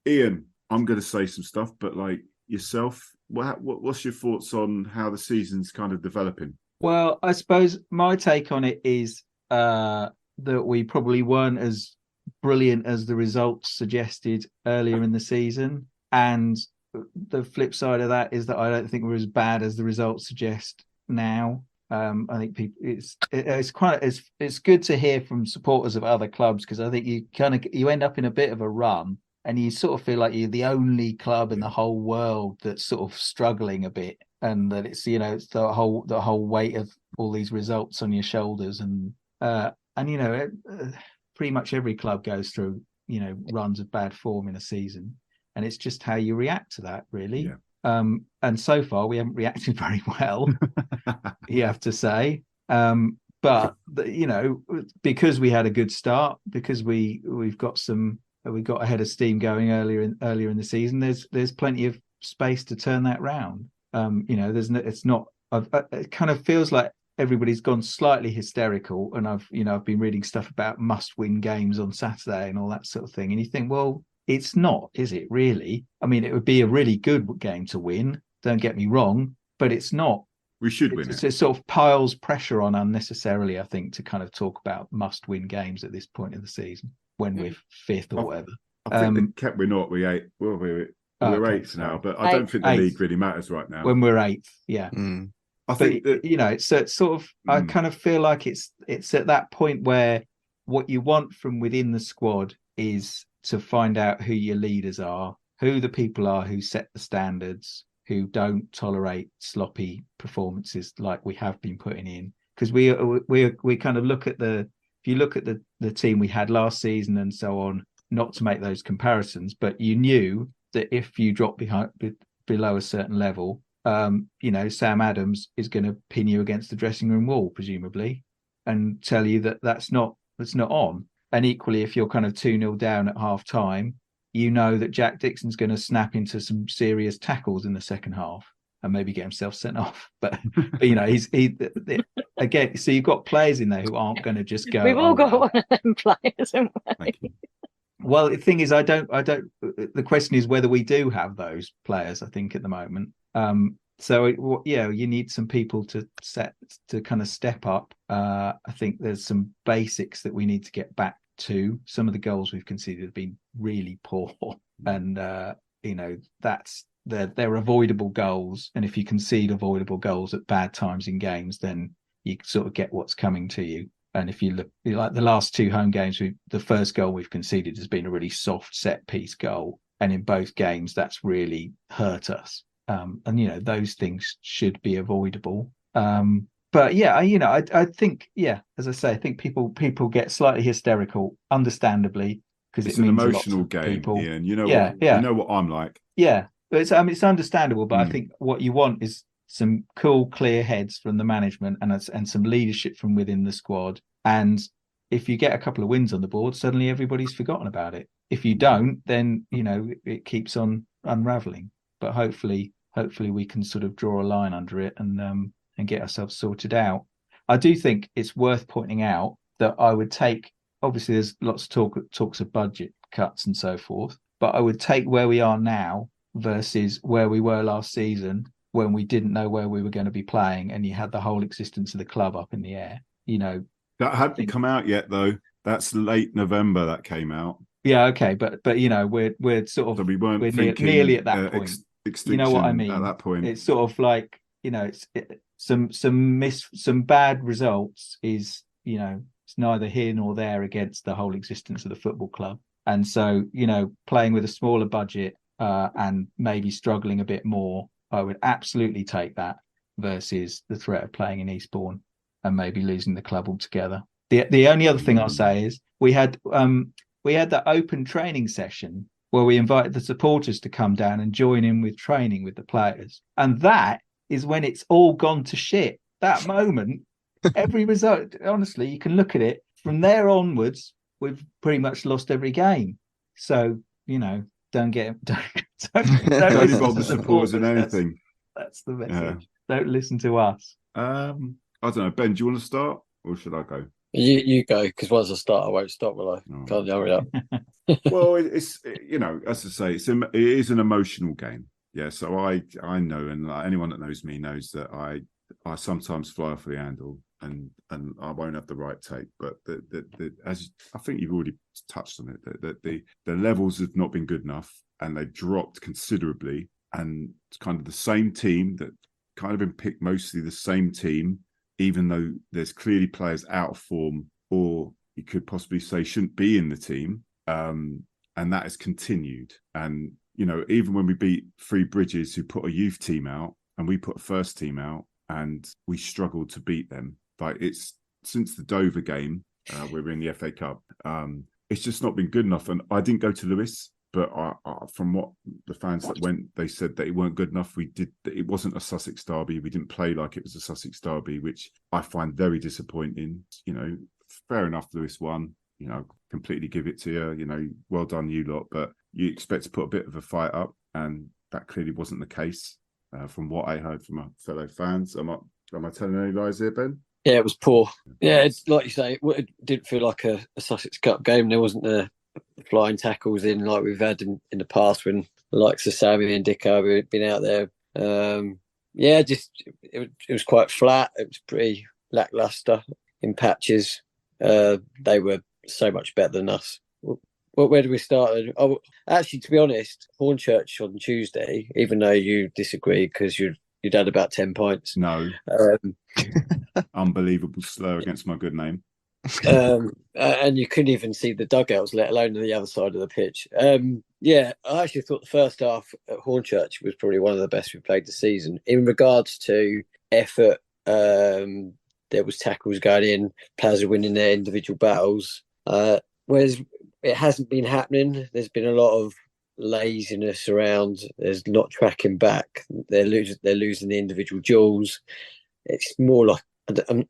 Ian, I'm going to say some stuff, but like yourself, what's your thoughts on how the season's kind of developing? Well, I suppose my take on it is that we probably weren't as brilliant as the results suggested earlier in the season, and the flip side of that is that I don't think we're as bad as the results suggest now. I think it's good to hear from supporters of other clubs, because I think you end up in a bit of a run and you sort of feel like you're the only club in the whole world that's sort of struggling a bit, and that it's it's the whole weight of all these results on your shoulders, and pretty much every club goes through runs of bad form in a season, and it's just how you react to that, really. And so far we haven't reacted very well, you have to say. But because we had a good start, because we got ahead of steam going earlier in the season, there's plenty of space to turn that round. It kind of feels like everybody's gone slightly hysterical, and I've been reading stuff about must-win games on Saturday and all that sort of thing, and you think, well, it's not, is it really? I mean, it would be a really good game to win, don't get me wrong, but it's not. We should win it. It sort of piles pressure on unnecessarily, I think, to kind of talk about must-win games at this point in the season when we're fifth or whatever. I think we're not. We're eighth. We're eighth now, but I don't think the league really matters right now. When we're eighth, yeah. I think that, it's sort of. I kind of feel like it's at that point where what you want from within the squad is to find out who your leaders are, who the people are who set the standards, who don't tolerate sloppy performances like we have been putting in. Because we kind of look at if you look at the team we had last season and so on, not to make those comparisons, but you knew that if you drop below a certain level, Sam Adams is going to pin you against the dressing room wall, presumably, and tell you that that's not on. And equally, if you're kind of 2-0 down at half time, you know that Jack Dixon's going to snap into some serious tackles in the second half and maybe get himself sent off. But he's again. So you've got players in there who aren't going to just go. We've all got one of them players, haven't we? Well, the thing is, I don't. The question is whether we do have those players. I think at the moment. You need some people to kind of step up. I think there's some basics that we need to get back to. Some of the goals we've conceded have been really poor, and they're avoidable goals. And if you concede avoidable goals at bad times in games, then you sort of get what's coming to you. And if you look like the last two home games, the first goal we've conceded has been a really soft set piece goal, and in both games that's really hurt us. Those things should be avoidable. But yeah, I think, as I say, I think people get slightly hysterical, understandably, because it's an emotional game. Ian. You know what I'm like. Yeah, but it's understandable. But I think what you want is some cool, clear heads from the management and some leadership from within the squad. And if you get a couple of wins on the board, suddenly everybody's forgotten about it. If you don't, then it keeps on unraveling. But hopefully we can sort of draw a line under it and get ourselves sorted out. I do think it's worth pointing out that I would take, obviously there's lots of talks of budget cuts and so forth, but I would take where we are now versus where we were last season when we didn't know where we were going to be playing and you had the whole existence of the club up in the air. That hadn't come out yet though. That's late November that came out. Yeah, okay, but we're sort of, so we weren't nearly at that point. Extinction, you know what I mean? At that point, it's sort of like some bad results is it's neither here nor there against the whole existence of the football club. And so playing with a smaller budget and maybe struggling a bit more, I would absolutely take that versus the threat of playing in Eastbourne and maybe losing the club altogether. The only other thing I'll say is we had that open training session where we invited the supporters to come down and join in with training with the players. And that is when it's all gone to shit. That moment, every result, honestly, you can look at it from there onwards, we've pretty much lost every game. So, don't involve the supporters in anything. That's the message. Don't listen to us. I don't know. Ben, do you want to start or should I go? You go, because once I start, I won't stop, will I? Oh, Can't hurry up. Well, it's as I say, it is an emotional game. Yeah, so I know, and anyone that knows me knows that I sometimes fly off the handle, and I won't have the right take. But as I think you've already touched on it, that the levels have not been good enough, and they dropped considerably. And it's kind of the same team that kind of been picked, mostly the same team, even though there's clearly players out of form, or you could possibly say shouldn't be in the team. And that has continued. And, even when we beat Three Bridges, who put a youth team out, and we put a first team out, and we struggled to beat them. Like, it's since the Dover game, we were in the FA Cup, it's just not been good enough. And I didn't go to Lewes, but from what the fans that went, they said that it weren't good enough. It wasn't a Sussex derby. We didn't play like it was a Sussex derby, which I find very disappointing. Fair enough, Lewes won. Completely give it to you. Well done, you lot. But you expect to put a bit of a fight up, and that clearly wasn't the case. From what I heard from my fellow fans, am I telling any lies here, Ben? Yeah, it was poor. Yeah, it's like you say, it didn't feel like a Sussex Cup game. There wasn't the flying tackles in like we've had in the past when the likes of Sammy and Dicko had been out there. It was quite flat. It was pretty lackluster in patches. They were so much better than us. Where do we start? Oh, actually, to be honest, Hornchurch on Tuesday, even though you disagree because you'd had about 10 pints. No. Unbelievable slur against my good name. And you couldn't even see the dugouts, let alone the other side of the pitch. I actually thought the first half at Hornchurch was probably one of the best we played this season. In regards to effort, there was tackles going in, players are winning their individual battles. Whereas it hasn't been happening. There's been a lot of laziness around. There's not tracking back. They're losing the individual duels. It's more like,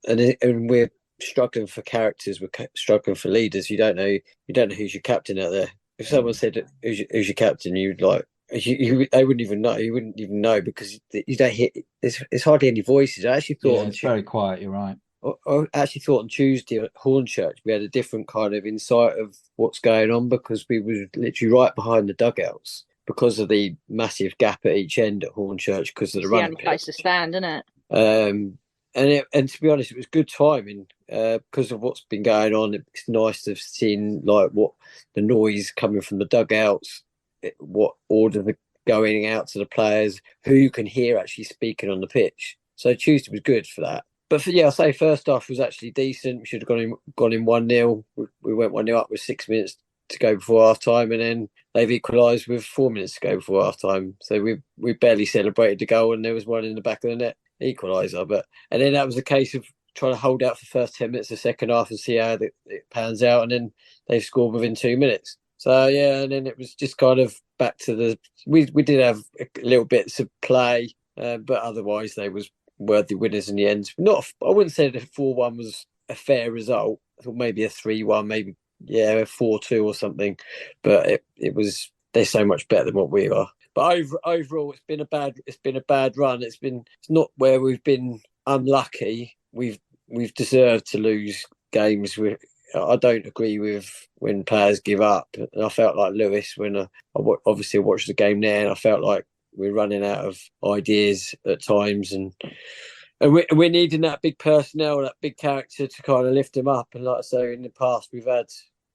and we're struggling for characters. We're struggling for leaders. You don't know who's your captain out there. If someone said who's your captain, you'd like. They wouldn't even know. You wouldn't even know because you don't hear. There's hardly any voices. I actually thought it's very quiet. You're right. I actually thought on Tuesday at Hornchurch we had a different kind of insight of what's going on because we were literally right behind the dugouts because of the massive gap at each end at Hornchurch because of the running. It's the only place to stand, isn't it? And to be honest, it was good timing because of what's been going on. It's nice to have seen like what the noise coming from the dugouts, what orders are going out to the players, who you can hear actually speaking on the pitch. So Tuesday was good for that. But I'll say first half was actually decent. We should have gone in 1-0. We went 1-0 up with 6 minutes to go before half time, and then they've equalised with 4 minutes to go before half time. So we barely celebrated the goal, and there was one in the back of the net equaliser. And then that was a case of trying to hold out for the first 10 minutes of the second half and see how it pans out, and then they've scored within 2 minutes. So and then it was just kind of back to we did have a little bits of play, but otherwise they was worthy winners in the end. I wouldn't say that 4-1 was a fair result. I thought maybe a 3-1, maybe a 4-2 or something. But it was, they're so much better than what we are. But overall, it's been a bad run. It's not where we've been unlucky. We've deserved to lose games. I don't agree with when players give up. And I felt like Lewes when I obviously watched the game there, and I felt like we're running out of ideas at times, and we're needing that big personnel, that big character to kind of lift them up. And like I say, in the past, we've had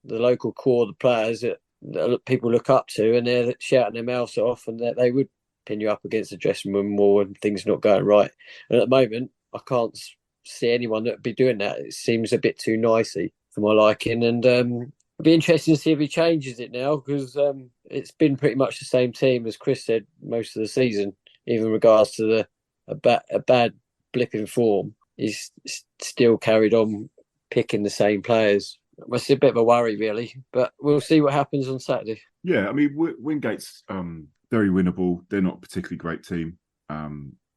the local core, the players that people look up to, and they're shouting their mouths off, and they would pin you up against the dressing room more when things not going right. And at the moment, I can't see anyone that would be doing that. It seems a bit too nicey for my liking, and it'd be interesting to see if he changes it now because it's been pretty much the same team as Chris said most of the season, even in regards to a bad blip in form. He's still carried on picking the same players. It's a bit of a worry, really, but we'll see what happens on Saturday. Yeah, I mean, Wingate's very winnable. They're not a particularly great team.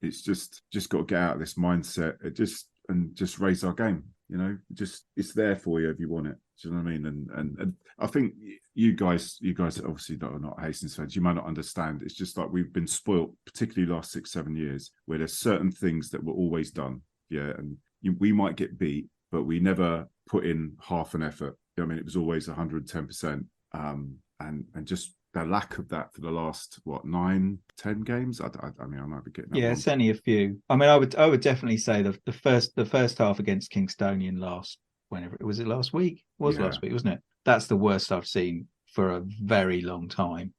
It's just got to get out of this mindset. Just raise our game. You know, just it's there for you if you want it. Do you know what I mean? And I think you guys obviously that are not Hastings fans, you might not understand. It's just like we've been spoilt, particularly last 6-7 years, where there's certain things that were always done. Yeah, and we might get beat, but we never put in half an effort. I mean, it was always 110%. And just the lack of that for the last 9-10 games. I mean, I might be getting that wrong. It's only a few. I mean, I would definitely say the first half against Kingstonian last week? It was last week, wasn't it? That's the worst I've seen for a very long time.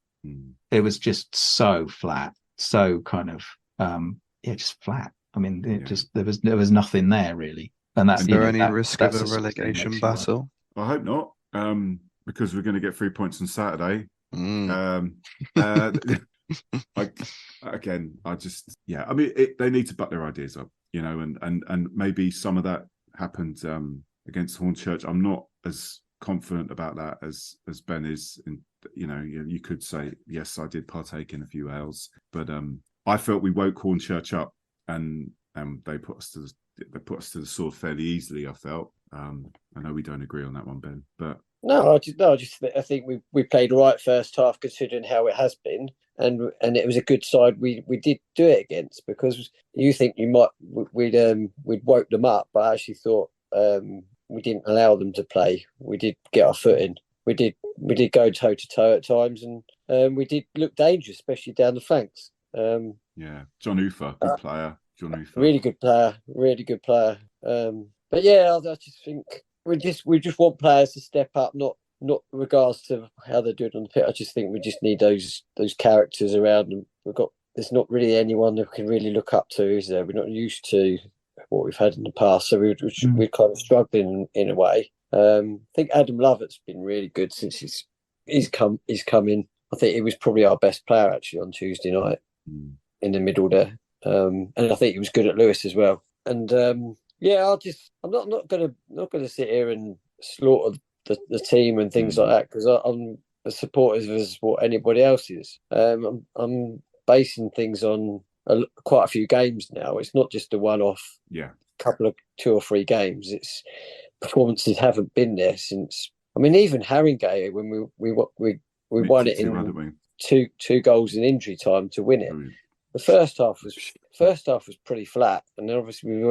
It was just so flat, so kind of just flat. I mean, there was nothing there really. And that's is there any risk of a relegation battle? I hope not, because we're going to get 3 points on Saturday. I mean, they need to back their ideas up, you know, and maybe some of that happened against Hornchurch. I'm not as confident about that as Ben is. And you know, you could say yes, I did partake in a few ales, but I felt we woke Hornchurch up, and they put us to the sword fairly easily. I felt. I know we don't agree on that one, Ben, but. I think we played all right first half considering how it has been, and it was a good side we did do it against, because you think we'd woke them up, but I actually thought we didn't allow them to play. We did get our foot in. We did go toe to toe at times, and we did look dangerous, especially down the flanks. John Ufer, good player. John Ufer, really good player. But yeah, I just think. We just want players to step up, not regards to how they're doing on the pitch. I just think we just need those characters around them. There's not really anyone that we can really look up to, is there? We're not used to what we've had in the past, so we're kind of struggling in a way. I think Adam Lovett's been really good since he's come in. I think he was probably our best player actually on Tuesday night in the middle there, and I think he was good at Lewes as well. And I'm not gonna sit here and slaughter the team and things like that, because I'm as supportive as what anybody else is. I'm basing things on quite a few games now. It's not just a one-off. Couple of 2 or 3 games. It's performances haven't been there since. I mean, even Haringey, when we won it in two goals in injury time to win it. The first half was pretty flat, and then obviously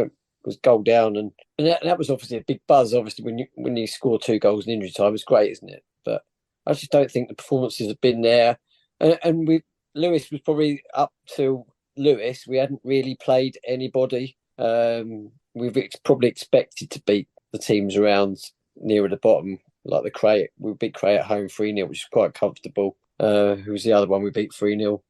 was goal down, and that was obviously a big buzz. Obviously, when you score 2 goals in injury time, it's great, isn't it? But I just don't think the performances have been there. And Lewes was probably up to Lewes. We hadn't really played anybody. We've probably expected to beat the teams around nearer the bottom, like the Cray. We beat Cray at home 3-0, which is quite comfortable. Who was the other one we beat 3-0?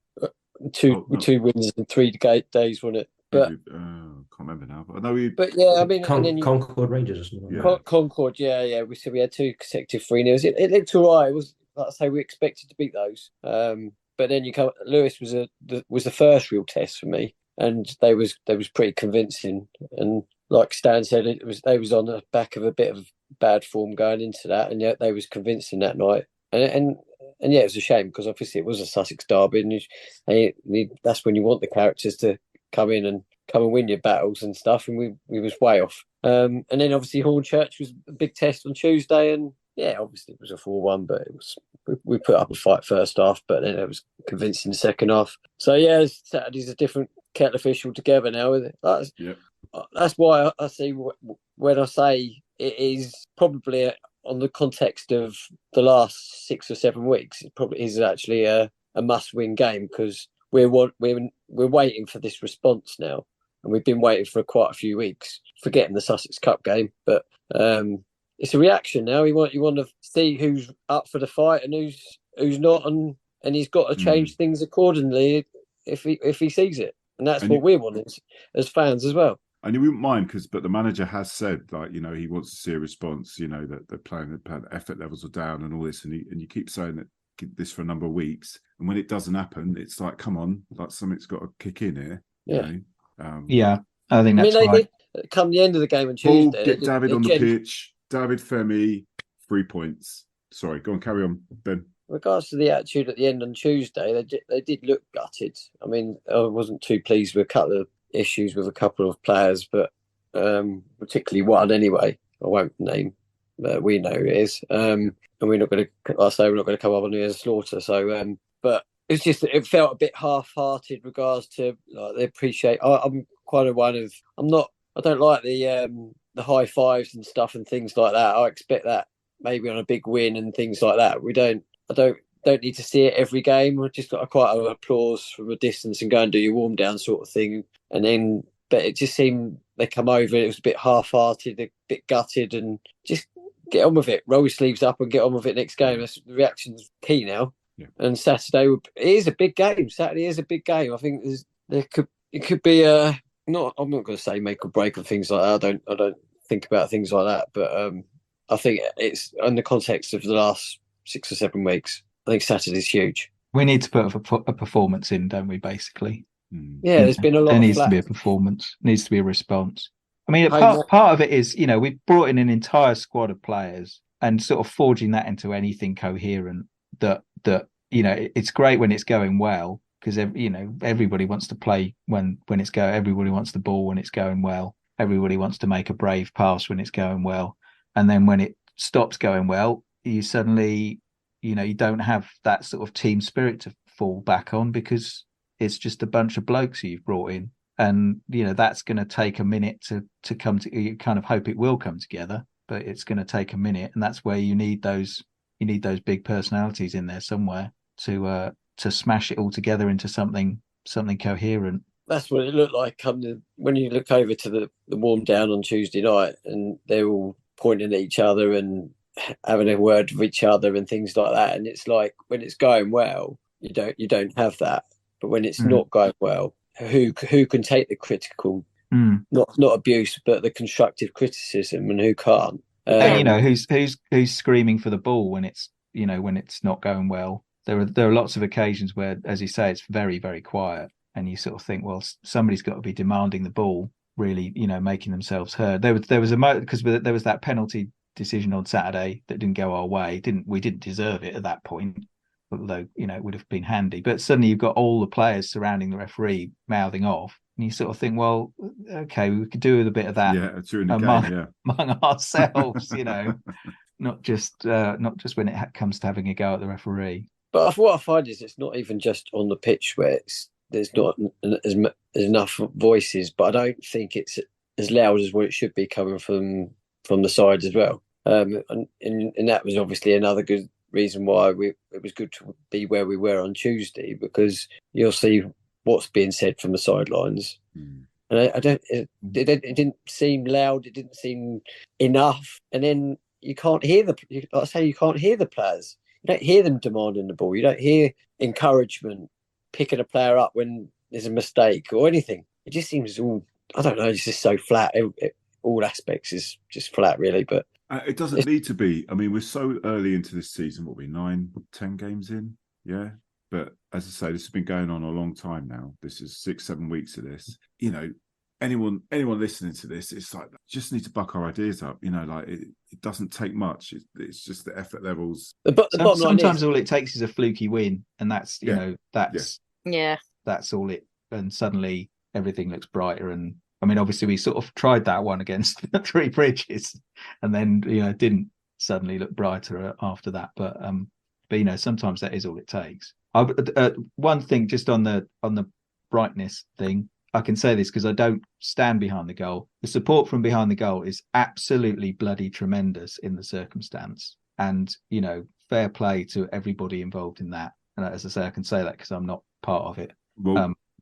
Two wins in 3 days, wasn't it? But can't remember now. But I know But yeah, I mean, Concord Rangers or something. Yeah. Concord, yeah. We said we had 2 consecutive 3-0s. It looked all right. It was, like I say, we expected to beat those. But then Lewes was the first real test for me, and they was pretty convincing. And like Stan said, they was on the back of a bit of bad form going into that, and yet they was convincing that night. And yeah, it was a shame, because obviously it was a Sussex derby, and that's when you want the characters to come in and win your battles and stuff, and we was way off. And then obviously Hornchurch was a big test on Tuesday, and yeah, obviously it was a 4-1, but we put up a fight first half, but then it was convincing the second half. So yeah, Saturday's a different kettle of fish altogether now, isn't it? That's why I see when I say it is probably on the context of the last 6 or 7 weeks, it probably is actually a must-win game, because we're waiting for this response now, and we've been waiting for quite a few weeks, forgetting the Sussex Cup game. But it's a reaction now. You want to see who's up for the fight and who's not, and he's got to change things accordingly if he sees it, and that's what we want as fans as well. And you wouldn't mind, but the manager has said, like, you know, he wants to see a response. You know, that they're playing, the effort levels are down and all this, and you keep saying that this for a number of weeks, and when it doesn't happen, it's like, come on, like something's got to kick in here. I think that's right. They come the end of the game on Tuesday, get David on the pitch. David Femi, 3 points. Sorry, go on, carry on, Ben. In regards to the attitude at the end on Tuesday, they did look gutted. I mean, I wasn't too pleased with a couple of issues with a couple of players, but particularly one anyway. I won't name. We know who it is, and we're not going to. I say we're not going to come up on the as a slaughter. So, but it's just it felt a bit half-hearted regards to like they appreciate. I'm quite a one of. I'm not. I don't like the high fives and stuff and things like that. I expect that maybe on a big win and things like that. I don't need to see it every game. I just got quite an applause from a distance and go and do your warm down sort of thing. And then, but it just seemed they come over. It was a bit half-hearted, a bit gutted, and just get on with it. Roll your sleeves up and get on with it next game. The reaction's key now. Yeah. And Saturday it is a big game. Saturday is a big game. I think it could be not. I'm not going to say make or break and things like that. I don't think about things like that. But I think it's in the context of the last 6 or 7 weeks. I think Saturday's huge. We need to put a performance in, don't we? Basically. Yeah, there's been a lot. There needs to be a performance. Needs to be a response. I mean, part of it is, we've brought in an entire squad of players and sort of forging that into anything coherent that it's great when it's going well because, everybody wants to play when it's going. Everybody wants the ball when it's going well. Everybody wants to make a brave pass when it's going well. And then when it stops going well, you suddenly, you don't have that sort of team spirit to fall back on because it's just a bunch of blokes you've brought in. And, that's going to take a minute to come to, you kind of hope it will come together, but it's going to take a minute. And that's where you need those big personalities in there somewhere to smash it all together into something coherent. That's what it looked like when you look over to the warm down on Tuesday night and they're all pointing at each other and having a word with each other and things like that. And it's like when it's going well, you don't have that. But when it's not going well, who can take the critical, not abuse, but the constructive criticism, and who can't? Who's screaming for the ball when it's not going well? There are lots of occasions where, as you say, it's very, very quiet, and you sort of think, well, somebody's got to be demanding the ball, really, making themselves heard. There was because there was that penalty decision on Saturday that didn't go our way. We didn't deserve it at that point, although it would have been handy. But suddenly you've got all the players surrounding the referee mouthing off, and you sort of think, well, okay, we could do with a bit of that among ourselves, not just when it comes to having a go at the referee. But what I find is it's not even just on the pitch where there's not as enough voices, but I don't think it's as loud as what it should be coming from the sides as well. And that was obviously another good reason why it was good to be where we were on Tuesday, because you'll see what's being said from the sidelines. And it didn't seem loud. It didn't seem enough. And then you can't hear you can't hear the players. You don't hear them demanding the ball. You don't hear encouragement, picking a player up when there's a mistake or anything. It just seems all, I don't know, it's just so flat. All aspects is just flat, really. But it doesn't need to be. I mean, we're so early into this season. What are we, 9-10 games in? Yeah. But as I say, this has been going on a long time now. This is 6-7 weeks of this. Anyone listening to this, it's like, just need to buck our ideas up. It doesn't take much. It's just the effort levels. Sometimes all it takes is a fluky win, and that's that's all it. And suddenly everything looks brighter. And I mean, obviously, we sort of tried that one against the Three Bridges, and then didn't suddenly look brighter after that. But sometimes that is all it takes. One thing just on the brightness thing. I can say this because I don't stand behind the goal. The support from behind the goal is absolutely bloody tremendous in the circumstance. And, fair play to everybody involved in that. And as I say, I can say that because I'm not part of it.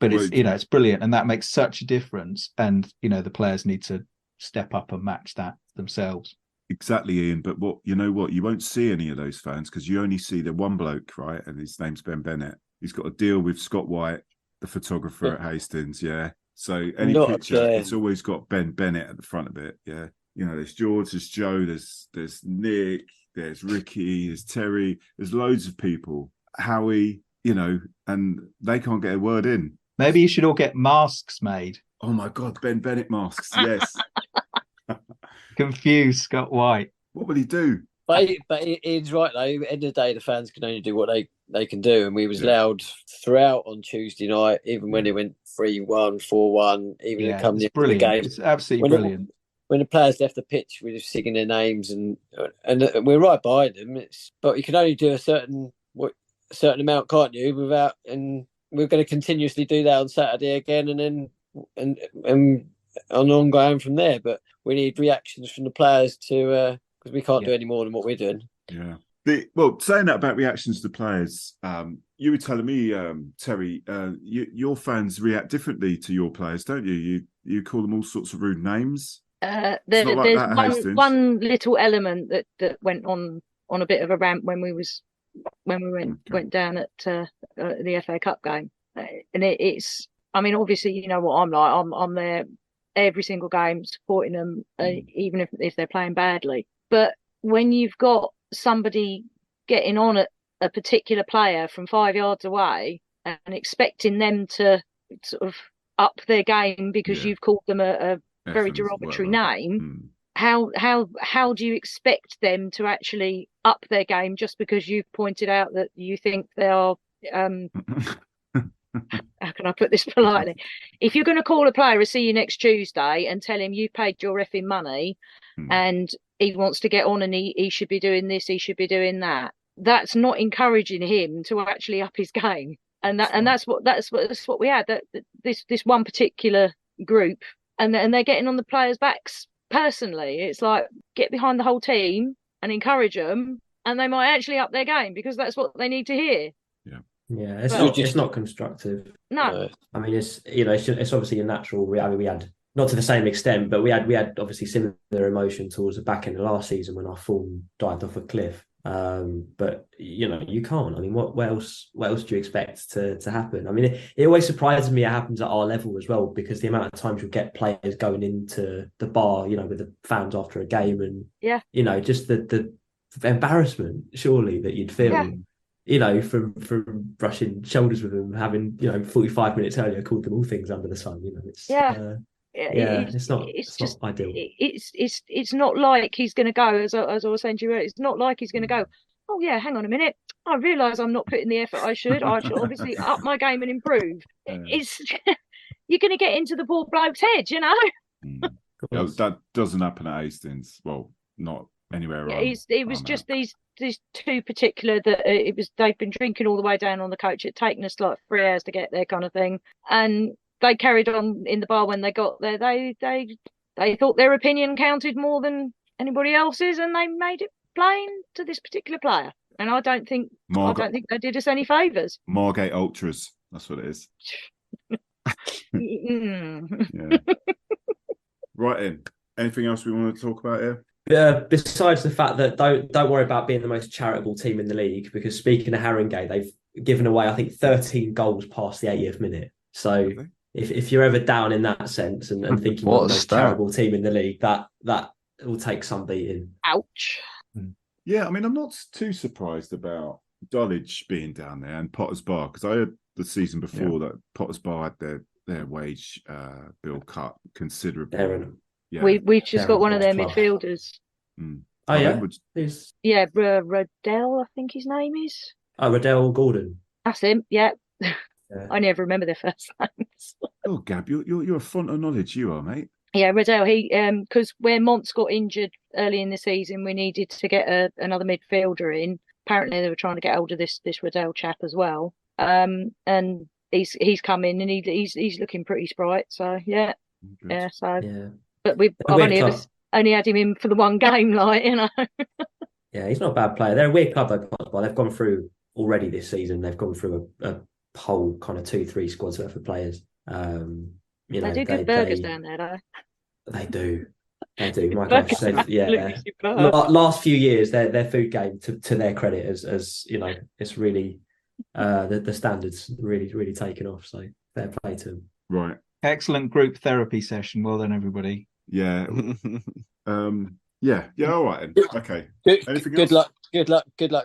It's brilliant. And that makes such a difference. And, the players need to step up and match that themselves. Exactly, Ian. But you won't see any of those fans because you only see the one bloke, right? And his name's Ben Bennett. He's got a deal with Scott White, the photographer at Hastings, yeah. So any picture, it's always got Ben Bennett at the front of it, yeah. There's George, there's Joe, there's Nick, there's Ricky, there's Terry, there's loads of people. Howie, and they can't get a word in. Maybe you should all get masks made. Oh my God, Ben Bennett masks, yes. Confuse Scott White. What will he do? But Ian's right though. At the end of the day, the fans can only do what they can do, and we was loud throughout on Tuesday night, even when it went 3-1, 4-1, even it come near the game. It's absolutely brilliant. When the players left the pitch, we were singing their names, and we're right behind them. But you can only do a certain amount, can't you? Without, and we're going to continuously do that on Saturday again, and then and ongoing from there. But we need reactions from the players to because we can't do any more than what we're doing. Yeah. Well, saying that about reactions to the players, you were telling me, Terry, your fans react differently to your players, don't you? You call them all sorts of rude names. There's one little element that went on a bit of a rant when we went down at the FA Cup game, and it's. I mean, obviously, you know what I'm like. I'm there every single game supporting them, even if they're playing badly. But when you've got somebody getting on at a particular player from 5 yards away and expecting them to sort of up their game because you've called them a very derogatory name, how do you expect them to actually up their game just because you've pointed out that you think they are how can I put this politely? If you're going to call a player, see you next Tuesday, and tell him you paid your effing money and he wants to get on and he should be doing this, he should be doing that. That's not encouraging him to actually up his game. And that's what we had. That this one particular group, and they're getting on the players' backs personally. It's like, get behind the whole team and encourage them, and they might actually up their game because that's what they need to hear. Yeah, it's not constructive. No, I mean it's obviously a natural reality. We had, not to the same extent, but we had obviously similar emotion towards the back end of last season when our form dived off a cliff. But you can't. I mean, what else do you expect to happen? I mean, it always surprises me it happens at our level as well, because the amount of times you'll get players going into the bar, with the fans after a game, and just the embarrassment surely that you'd feel. From brushing shoulders with them, having 45 minutes earlier called them all things under the sun. It's not ideal. It's not like he's going to go, as I was saying to you earlier, it's not like he's going to go, oh yeah, hang on a minute, I realise I'm not putting the effort I should obviously up my game and improve. It's you're going to get into the poor bloke's head, That doesn't happen at Hastings. Well, not anywhere else. It was just these two particular that they've been drinking all the way down on the coach. It'd taken us like 3 hours to get there, kind of thing, and they carried on in the bar. When they got there, they thought their opinion counted more than anybody else's, and they made it plain to this particular player. And I don't think they did us any favours. Margate Ultras, that's what it is. Right in. Anything else we want to talk about here? Besides the fact that don't worry about being the most charitable team in the league, because speaking of Haringey, they've given away, I think, 13 goals past the 80th minute. So if you're ever down in that sense and thinking you're the most charitable team in the league, that will take some beating. Ouch. Yeah, I mean, I'm not too surprised about Dulwich being down there and Potter's Bar, because I heard the season before that Potter's Bar had their wage bill cut considerably. We've just got one of their midfielders. Oh yeah, Riddell, I think his name is. Oh, Riddell Gordon. That's him. Yeah. I never remember their first names. Oh, Gab, you're a font of knowledge, you are, mate. Yeah, Riddell. He because where Monts got injured early in the season, we needed to get another midfielder in. Apparently, they were trying to get hold of this Riddell chap as well. And he's come in and he's looking pretty sprite. So yeah. But I've only had him in for the one game, Yeah, he's not a bad player. They're a weird club though. They've gone through already this season. They've gone through a whole kind of 2-3 squads worth of players. They do good burgers down there, though. They do. My gosh, last few years, their food game, to their credit, as it's really the standards really taken off. So fair play to them. Right. Excellent group therapy session. Well done, everybody. Yeah. Yeah. All right. Okay. Good luck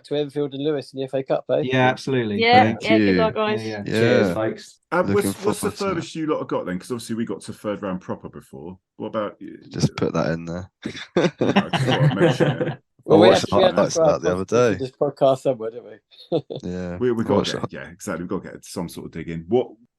to Enfield and Lewes in the FA Cup, eh? Yeah, absolutely. Yeah. Good luck, guys. Yeah. Cheers, folks. What's the furthest you lot have got then? Because obviously we got to third round proper before. What about you? Just put that in there. Well, we watched highlights of that the other day. This podcast somewhere, don't we? Yeah, we got to get, exactly. We've got to get some sort of dig in.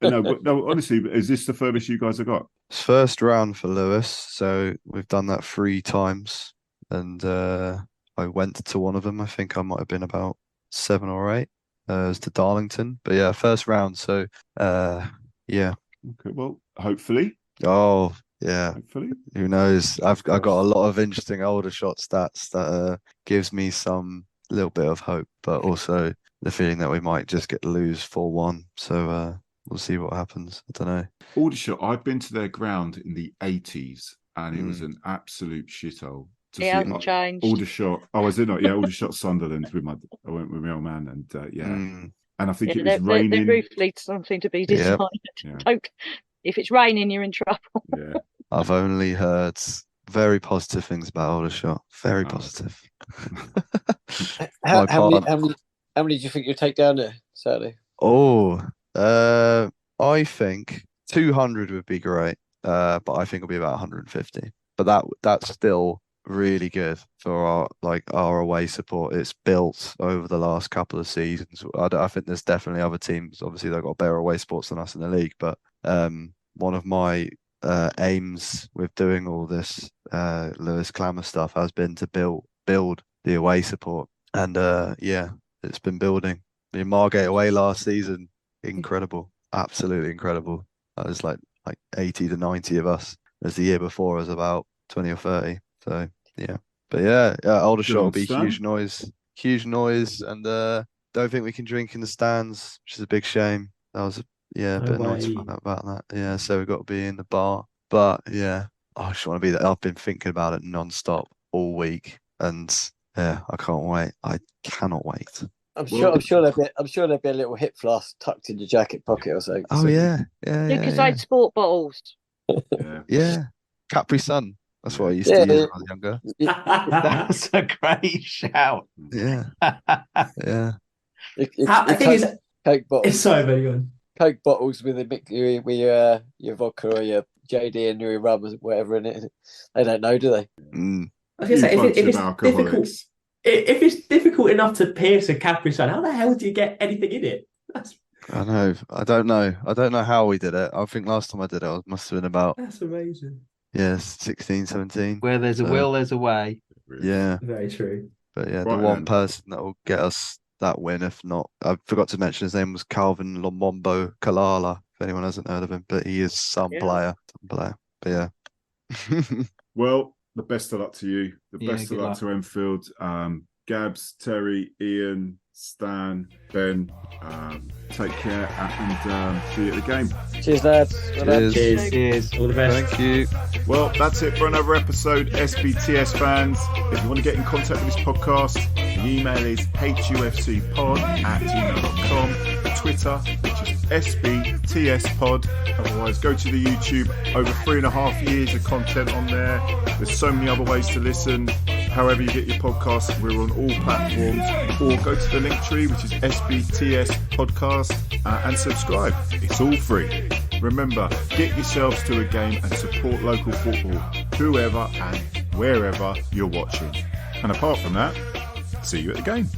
No, honestly, is this the furthest you guys have got? It's first round for Lewes, so we've done that 3 times, and I went to one of them. I think I might have been about 7 or 8. It was to Darlington, but yeah, first round. So yeah. Okay, well, hopefully. Oh yeah. Hopefully. Who knows? I got a lot of interesting older shot stats that gives me some little bit of hope, but also the feeling that we might just lose 4-1. So we'll see what happens. I don't know. Aldershot, I've been to their ground in the 80s, and it was an absolute shithole. It hasn't changed. Aldershot. Oh, is it not? Yeah, Aldershot Sunderland. I went with my old man, and and I think it was raining. The roof needs something to be designed. Yeah. Don't. If it's raining, you're in trouble. Yeah. I've only heard very positive things about Aldershot. Very positive. How many do you think you'll take down there Saturday? Oh, I think 200 would be great, but I think it'll be about 150. But that's still really good for our away support. It's built over the last couple of seasons. I think there's definitely other teams. Obviously, they've got better away supports than us in the league. But one of my aims with doing all this Lewes Clamour stuff has been to build the away support, and it's been building. The Margate away last season, incredible, absolutely incredible. That was like 80 to 90 of us. As the year before was about 20 or 30. So yeah, but yeah, Aldershot will be huge noise, and don't think we can drink in the stands, which is a big shame. That was a bit annoying to find out about that. Yeah, so we've got to be in the bar, but yeah, I just want to be there. I've been thinking about it non-stop all week, and yeah, I can't wait. I cannot wait. I'm sure there'll be a little hip flask tucked in your jacket pocket or something. Oh yeah. Because I'd sport bottles. Yeah, Capri Sun. That's what I used to use when I was younger. That's a great shout. Yeah. Yeah. The thing is, Coke bottles. It's so very good. Coke bottles with your vodka or your JD and your rum or whatever in it. They don't know, do they? Mm. I was going to say, if it's difficult enough to pierce a Capri Sun, how the hell do you get anything in it? I know. I don't know how we did it. I think last time I did it, I must have been about. That's amazing. Yes, 16, 17. Where there's a will, there's a way. Yeah. Very true. But yeah, the one person that will get us that win, if not, I forgot to mention his name was Calvin Lombombo Kalala, if anyone hasn't heard of him, but he is some player. But yeah. Well, the best of luck to you. The best of luck to Enfield. Gabs, Terry, Ian, Stan, Ben, take care and see you at the game. Cheers, lads. Cheers. All the best. Thank you. Well, that's it for another episode, SBTS fans. If you want to get in contact with this podcast, the email is hufcpod@gmail.com. The Twitter, which is SBTSpod. Otherwise, go to the YouTube. Over 3.5 years of content on there. There's so many other ways to listen. However you get your podcasts, we're on all platforms. Or go to the link tree, which is SBTS Podcast, and subscribe. It's all free. Remember, get yourselves to a game and support local football, whoever and wherever you're watching. And apart from that, see you at the game.